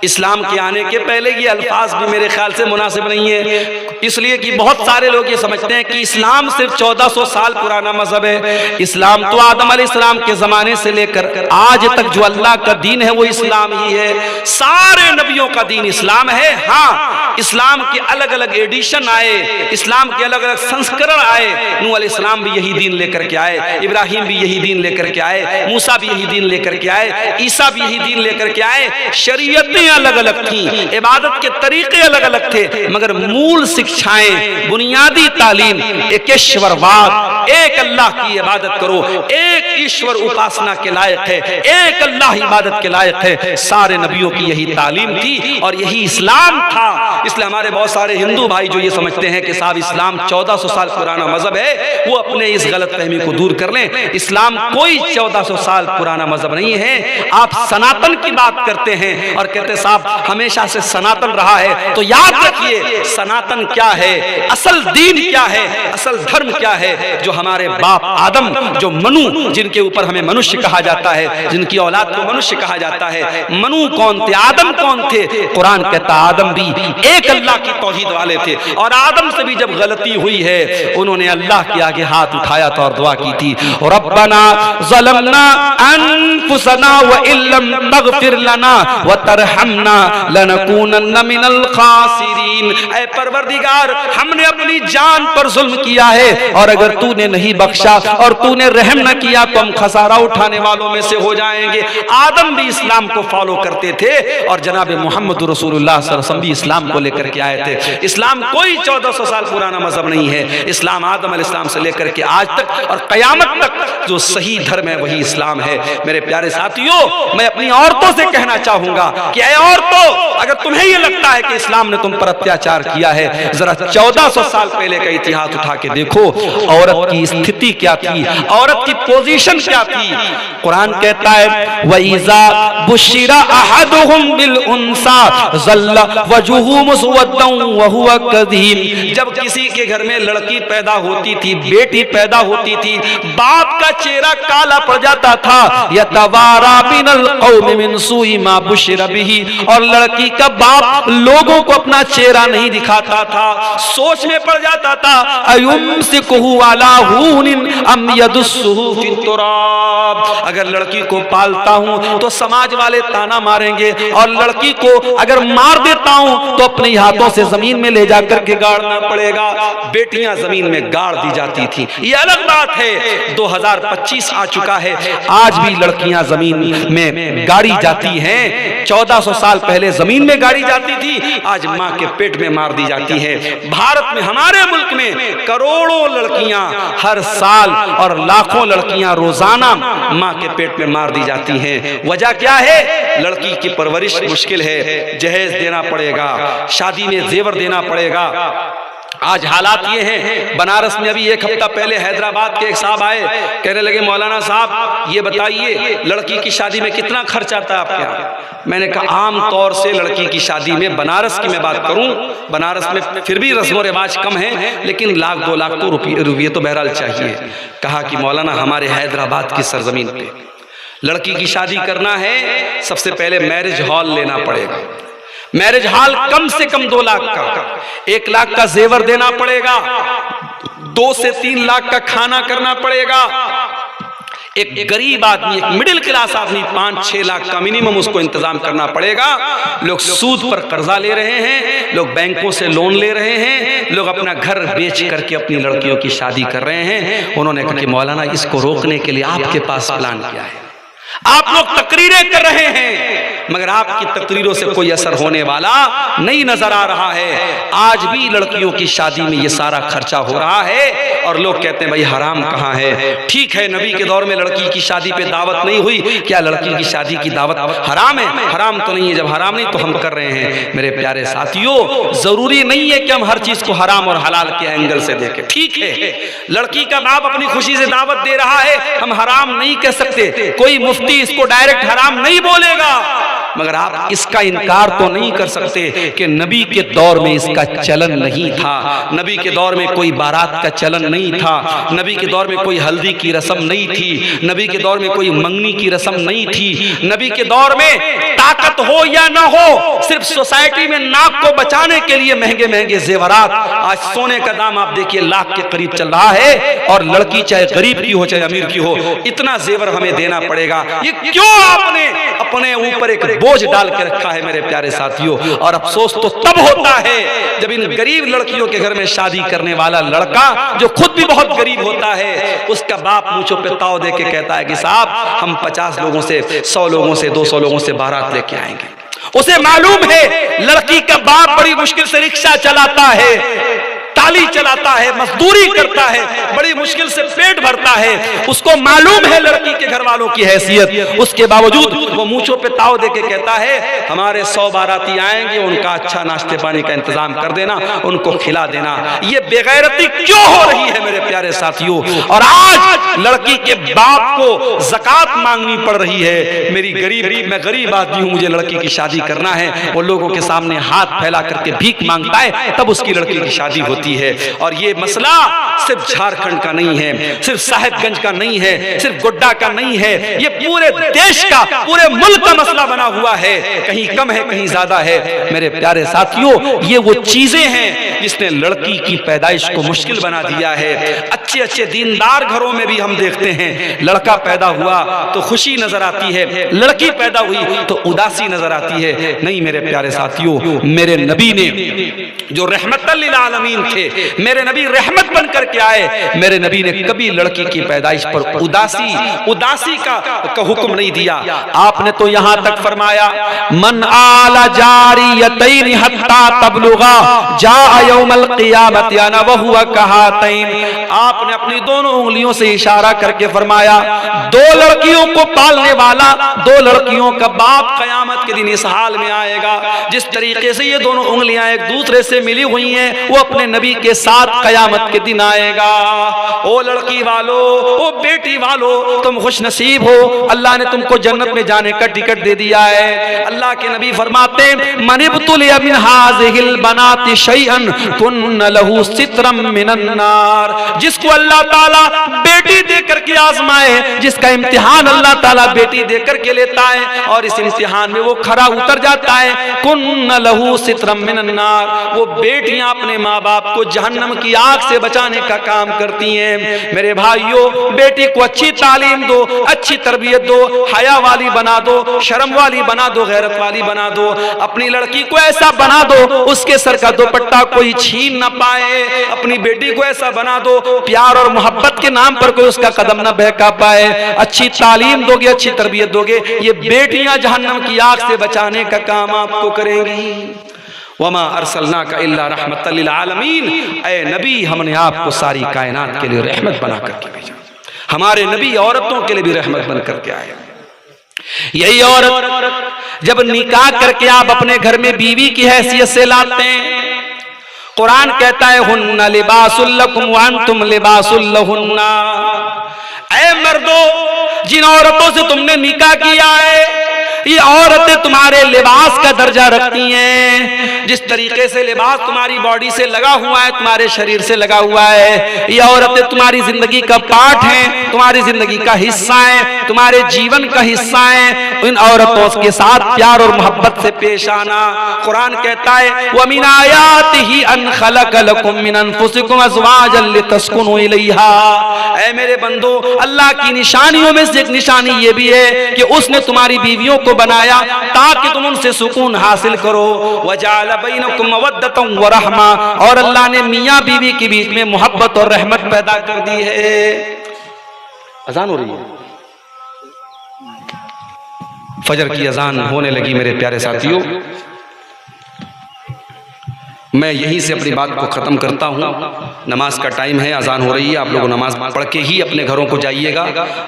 इस्लाम के आने के पहले, ये अल्फाज भी मेरे ख्याल से मुनासिब नहीं है, इसलिए कि बहुत सारे लोग ये समझते हैं कि इस्लाम सिर्फ 1400 साल पुराना मजहब है। इस्लाम तो आदम अलैहिस्सलाम के जमाने से लेकर आज तक जो अल्लाह का दीन है वो इस्लाम ही है। सारे नबियों का दीन इस्लाम है। हाँ, इस्लाम के अलग अलग एडिशन आए, इस्लाम के अलग अलग संस्करण आए। नूह अलैहिस्सलाम भी यही दीन लेकर के आए, इब्राहिम भी यही दीन लेकर के आए, मूसा भी यही दीन लेकर के आए, ईसा भी यही दीन लेकर के आए। शरीयतें अलग अलग थी, इबादत के तरीके अलग अलग थे, मगर मूल शिक्षाएं, बुनियादी तालीम एकेश्वरवाद, एक अल्लाह की इबादत करो, एक ईश्वर उपासना के लायक है, एक अल्लाह इबादत के लायक है। सारे नबियों की यही तालीम थी और यही इस्लाम था। इसलिए हमारे बहुत सारे हिंदू भाई जो ये समझते हैं कि साहब इस्लाम 1400 साल पुराना मजहब है, वो अपने इस गलत फहमी को दूर कर लें। इस्लाम कोई 1400 साल पुराना मजहब नहीं है। आप सनातन की बात करते हैं और कहते साहब हमेशा से सनातन रहा है, तो याद रखिए सनातन क्या है, असल दीन क्या है, असल धर्म क्या है। जो हमारे बाप आदम, जो मनु, जिनके ऊपर हमें मनुष्य कहा जाता है, जिनकी औलाद को मनुष्य कहा जाता है, मनु कौन थे, आदम कौन थे? कुरान कहता आदम भी एक अल्लाह की तौहीद वाले थे और आदम से भी जब गलती हुई है उन्होंने अल्लाह के आगे हाथ उठाया था और दुआ की थी, रब्बना ज़लमना अनफुसना व इल्लम तगफिर लना व तरहम अरहमना लनकूनन्न मिनल खासिरीन। ऐ परवरदिगार, हमने अपनी जान पर जुल्म किया है और अगर तूने नहीं बख्शा और तूने रहम न किया तो हम खसारा उठाने वालों में से हो जाएंगे। आदम भी इस्लाम को फॉलो करते थे और जनाब मोहम्मद रसूलुल्लाह सल्लल्लाहु अलैहि वसल्लम भी इस्लाम को लेकर के आए थे। इस्लाम कोई 1400 साल पुराना मजहब नहीं है। इस्लाम आदम अलैहिस्सलाम से लेकर के आज तक और कयामत तक जो सही धर्म है वही इस्लाम है। मेरे प्यारे साथियों, मैं अपनी औरतों से कहना चाहूंगा कि ऐ औरतों, अगर तुम्हें यह लगता है कि इस्लाम ने तुम पर अत्याचार किया है, जरा 1400 साल पहले का इतिहास उठा के देखो। औरत की स्थिति क्या थी, औरत की पोजीशन क्या थी। कुरान कहता है वइज़ा बुशिरा अहदुहुम बिल उनसा ज़ल्ला वजुहु मुस्वद्दन व हुवा कज़ीम। जब किसी के घर में लड़की पैदा होती थी, बेटी पैदा होती थी, बाप का चेहरा काला पड़ जाता था। यतवारा बिनल कौम मिन सुई मा बुशिरा बिही, और लड़की का बाप लोगों को अपना चेहरा नहीं दिखाता था, सोच में पड़ जाता था अयुमसिकुहु अला हुनिन अम यदुस्सुहु फित तुराब। अगर लड़की को पालता हूं तो समाज वाले ताना मारेंगे और लड़की को अगर मार देता हूं तो अपने हाथों से जमीन में ले जाकर के गाड़ना पड़ेगा। बेटियां जमीन में गाड़ दी जाती थी, ये अलग बात है। 2025 आ चुका है, आज भी लड़कियां जमीन में गाड़ी जाती हैं। 1400 साल पहले जमीन में गाड़ी जाती थी, आज मां के पेट में मार दी जाती है। भारत में, हमारे मुल्क में करोड़ों लड़कियां हर साल और लाखों लड़कियां रोजाना मां के पेट में मार दी जाती हैं। वजह क्या है? लड़की की परवरिश मुश्किल है, जहेज देना पड़ेगा, शादी में जेवर देना पड़ेगा। आज हालात ये हैं, बनारस में अभी एक हफ्ता पहले हैदराबाद के एक साहब आए, कहने लगे मौलाना साहब ये बताइए लड़की की शादी में कितना खर्च आता है आपके यहाँ। मैंने कहा आम तौर से लड़की की शादी में, बनारस की मैं बात करूं, बनारस में फिर भी रस्म रिवाज कम है, लेकिन 1-2 लाख तो रुपये तो बहरहाल चाहिए। कहा कि मौलाना हमारे हैदराबाद की सरजमीन पे लड़की की शादी करना है, सबसे पहले मैरिज हॉल लेना पड़ेगा। मैरिज हॉल कम से कम 2 लाख का, 1 लाख का जेवर देना पड़ेगा, 2 से 3 लाख का खाना करना पड़ेगा। एक गरीब आदमी, एक मिडिल क्लास आदमी 5-6 लाख का मिनिमम उसको इंतजाम करना पड़ेगा। लोग सूद पर कर्जा ले रहे हैं, लोग बैंकों से लोन ले रहे हैं, लोग अपना घर बेच करके अपनी लड़कियों की शादी कर रहे हैं। उन्होंने कहा कि मौलाना इसको रोकने के लिए आपके पास प्लान क्या है? आप लोग तकरीरें कर रहे हैं मगर आपकी तकरीरों से कोई असर होने वाला नहीं नजर आ रहा है। आज भी लड़कियों की शादी में ये सारा खर्चा हो रहा है और लोग कहते हैं भाई हराम कहाँ है। ठीक है, नबी के दौर में लड़की की शादी पे दावत नहीं हुई, क्या लड़की की शादी की दावत हराम है? हराम तो नहीं है। जब हराम नहीं तो हम कर रहे हैं। मेरे प्यारे साथियों, जरूरी नहीं है कि हम हर चीज को हराम और हलाल के एंगल से देखें। ठीक है, लड़की का बाप अपनी खुशी से दावत दे रहा है, हम हराम नहीं कह सकते, कोई मुफ्ती इसको डायरेक्ट हराम नहीं बोलेगा, मगर आप इसका इनकार तो नहीं कर सकते कि नबी के दौर में इसका चलन नहीं था। नबी के दौर में कोई बारात का चलन नहीं था, नबी के दौर में कोई हल्दी की रस्म नहीं थी, नबी के दौर में कोई मंगनी की रस्म नहीं थी। नबी के दौर में ताकत हो या ना हो, सिर्फ सोसाइटी में नाक को बचाने के लिए महंगे महंगे जेवरात। आज सोने का दाम आप देखिए लाख के करीब चल रहा है और लड़की चाहे गरीब की हो चाहे अमीर की हो, इतना जेवर हमें देना पड़ेगा। ये क्यों आपने अपने ऊपर एक बोझ डाल के रखा है मेरे प्यारे साथियों? और अफसोस तो तब होता है जब इन गरीब लड़कियों के घर में शादी करने वाला लड़का, जो खुद भी बहुत गरीब होता है, उसका बाप मूंछों पे ताव दे के कहता है कि साहब हम 50 लोगों से, 100 लोगों से, 200 लोगों से बारात लेके आएंगे। उसे मालूम है लड़की का बाप बड़ी मुश्किल से रिक्शा चलाता है, ताली चलाता है, मजदूरी करता है, बड़ी मुश्किल से पेट भरता है। उसको मालूम है लड़की के घर वालों की हैसियत, उसके बावजूद वो मूंछों पे ताव दे के कहता है हमारे 100 बाराती आएंगे, उनका अच्छा नाश्ते पानी का इंतजाम कर देना, उनको खिला देना। ये बेगैरती क्यों हो रही है मेरे प्यारे साथियों? और आज लड़की के बाप को ज़कात मांगनी पड़ रही है। मैं गरीब आदमी हूं, मुझे लड़की की शादी करना है, वो लोगों के सामने हाथ फैला करके भीख मांगता है, तब उसकी लड़की की शादी होती होती है। और ये मसला सिर्फ झारखंड का नहीं है, सिर्फ साहिबगंज का नहीं है, सिर्फ गोड्डा का नहीं है, ये पूरे देश का, पूरे मुल्क का मसला बना हुआ है। कहीं कम है, कहीं ज्यादा है। मेरे प्यारे साथियों, ये वो चीजें हैं जिसने लड़की की पैदाइश को मुश्किल बना दिया है। अच्छे अच्छे दीनदार घरों में भी हम देखते हैं, लड़का पैदा हुआ तो खुशी नजर आती है, लड़की पैदा हुई तो उदासी नजर आती है। नहीं मेरे प्यारे साथियों, मेरे नबी ने जो रहमतल लिल आलमीन थे, मेरे नबी रहमत बन करके आए, मेरे नबी ने कभी लड़की की पैदाइश पर उदासी का हुक्म नहीं दिया। आपने तो यहां तक फरमाया, मन आला जारियतैन हत्ता तबलुगा जा यौमल क़ियामत याना वहुवा कहातैन। आपने अपनी दोनों उंगलियों से इशारा करके फरमाया, दो लड़कियों को पालने वाला, दो लड़कियों का बाप क़यामत के दिन इस हाल में आएगा। जिस तरीके से ये दोनों उंगलियां एक दूसरे से मिली हुई हैं, वो अपने नबी के साथ क़यामत के दिन आएगा। ओ लड़की वालो, ओ बेटी वालो, तुम खुश नसीब हो, अल्लाह ने तुमको जन्नत में जाने का टिकट दे दिया है। अल्लाह के नबी फरमाते हैं, मनिब्तुलिया मिन हाज़िहिल बनाति शैअन कुन्न लहू सित्रम मिनन नार। जिसको अल्लाह ताला बेटी दे करके आजमाए, जिसका इम्तिहान अल्लाह ताला बेटी दे करके लेता है और इस इम्तिहान में वो खरा उतर जाता है, कुन्न लहू सित्रम मिनन नार। वो बेटियां अपने माँ बाप को जहन्नम की आग से बचाने का काम करती हैं। मेरे भाइयों, बेटी को अच्छी तालीम दो, अच्छी तरबियत दो, हया वाली बना दो, शर्म वाली बना दो, गैरत वाली बना दो। अपनी लड़की को ऐसा बना दो उसके सर का दुपट्टा कोई छीन ना पाए। अपनी बेटी को ऐसा बना दो प्यार और मोहब्बत के नाम पर कोई उसका कदम ना बहका पाए। अच्छी तालीम दोगे, अच्छी तरबियत दोगे, ये बेटियां जहन्नम की आग से बचाने का काम आपको करेंगी। वमा अरसलनाका इल्ला रहमतल लिल आलमीन। ऐ नबी, हमने आपको सारी कायनात के लिए रहमत बना करके भेजा। हमारे नबी औरतों के लिए भी रहमत बन करके आए। यही औरत जब निकाह करके आप अपने घर में बीवी की हैसियत से लाते हैं, कुरान कहता है, हुन्ना लिबासुल लकुम व अंतुम लिबासुल लहुन्ना। ऐ मर्दो, जिन औरतों से तुमने निकाह किया है, ये औरतें तुम्हारे लिबास का दर्जा रखती हैं। जिस तरीके से लिबास तुम्हारी बॉडी से लगा हुआ है, तुम्हारे शरीर से लगा हुआ है, ये औरतें तुम्हारी जिंदगी का पार्ट हैं, तुम्हारी जिंदगी का हिस्सा है, तुम्हारे जीवन का हिस्सा है। इन औरतों के साथ प्यार और मोहब्बत से पेश आना। कुरान कहता है, व मिन आयातिही अन खलक लकुम मिन अनफुसिकुम अज़वाजन लितस्कुनु इलैहा। ऐ मेरे बंदो, अल्लाह की निशानियों में से एक निशानी ये भी है कि उसने तुम्हारी बीवियों को बनाया ताकि तुम उनसे सुकून हासिल करो। वजाल बैनकुम मवद्दतम व रहमा। और अल्लाह ने मियाँ बीवी के बीच में मोहब्बत और रहमत पैदा कर दी है। अजान हो रही है, फजर की अजान होने लगी। मेरे प्यारे साथियों, मैं यहीं से अपनी बात को ख़त्म करता हूँ। नमाज का टाइम है, अजान हो रही है। आप लोग नमाज पढ़ के ही अपने घरों को जाइएगा।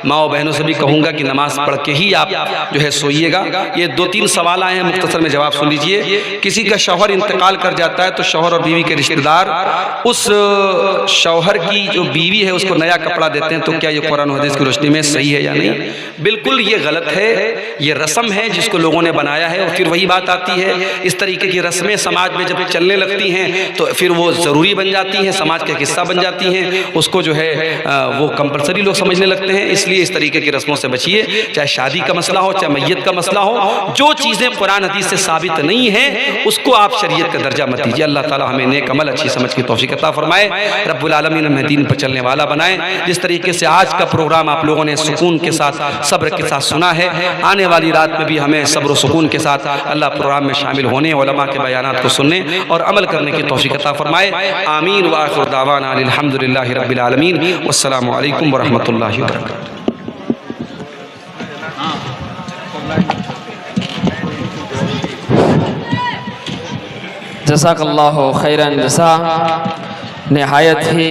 माँ बहनों से भी कहूँगा कि नमाज पढ़ के ही आप जो है सोइएगा। ये 2-3 सवाल आए हैं, मुख्तसर में जवाब सुन लीजिए। किसी का शौहर इंतकाल कर जाता है तो शौहर और बीवी के रिश्तेदार उस शौहर की जो बीवी है उसको नया कपड़ा देते हैं, तो क्या ये कुरान और हदीस की रोशनी में सही है या नहीं? बिल्कुल ये गलत है। ये रस्म है जिसको लोगों ने बनाया है। और फिर वही बात आती है, इस तरीके की रस्में समाज में जब चलने लगती हैं तो फिर वो ज़रूरी बन जाती हैं, समाज का हिस्सा बन जाती हैं। उसको जो है वो कंपलसरी लोग समझने लगते हैं। इसलिए इस तरीके की रस्मों से बचिए। चाहे शादी का मसला हो, चाहे मैयत का मसला हो, जो चीज़ें कुरान हदीस से साबित नहीं हैं उसको आप शरीयत का दर्जा मत दीजिए। अल्लाह ताला हमें नेक अमल, अच्छी समझ की तौफीक अता फरमाए। रब्बुल आलमीन हमें दीन पर चलने वाला बनाए। जिस तरीके से आज का प्रोग्राम आप लोगों ने सुकून के साथ, सब्र के साथ सुना है, आने वाली रात में भी हमें सब्र और सुकून के साथ अल्लाह प्रोग्राम में शामिल होने, उलमा के बयानात को सुनने और अमल करने की तौफीक अता फरमाए। आमीन व आखिर दावाना अल्हम्दुलिल्लाहि रब्बिल आलमीन। वस्सलामु अलैकुम व रहमतुल्लाहि व बरकातुहू। जज़ाकल्लाहु खैरन जज़ा। निहायत ही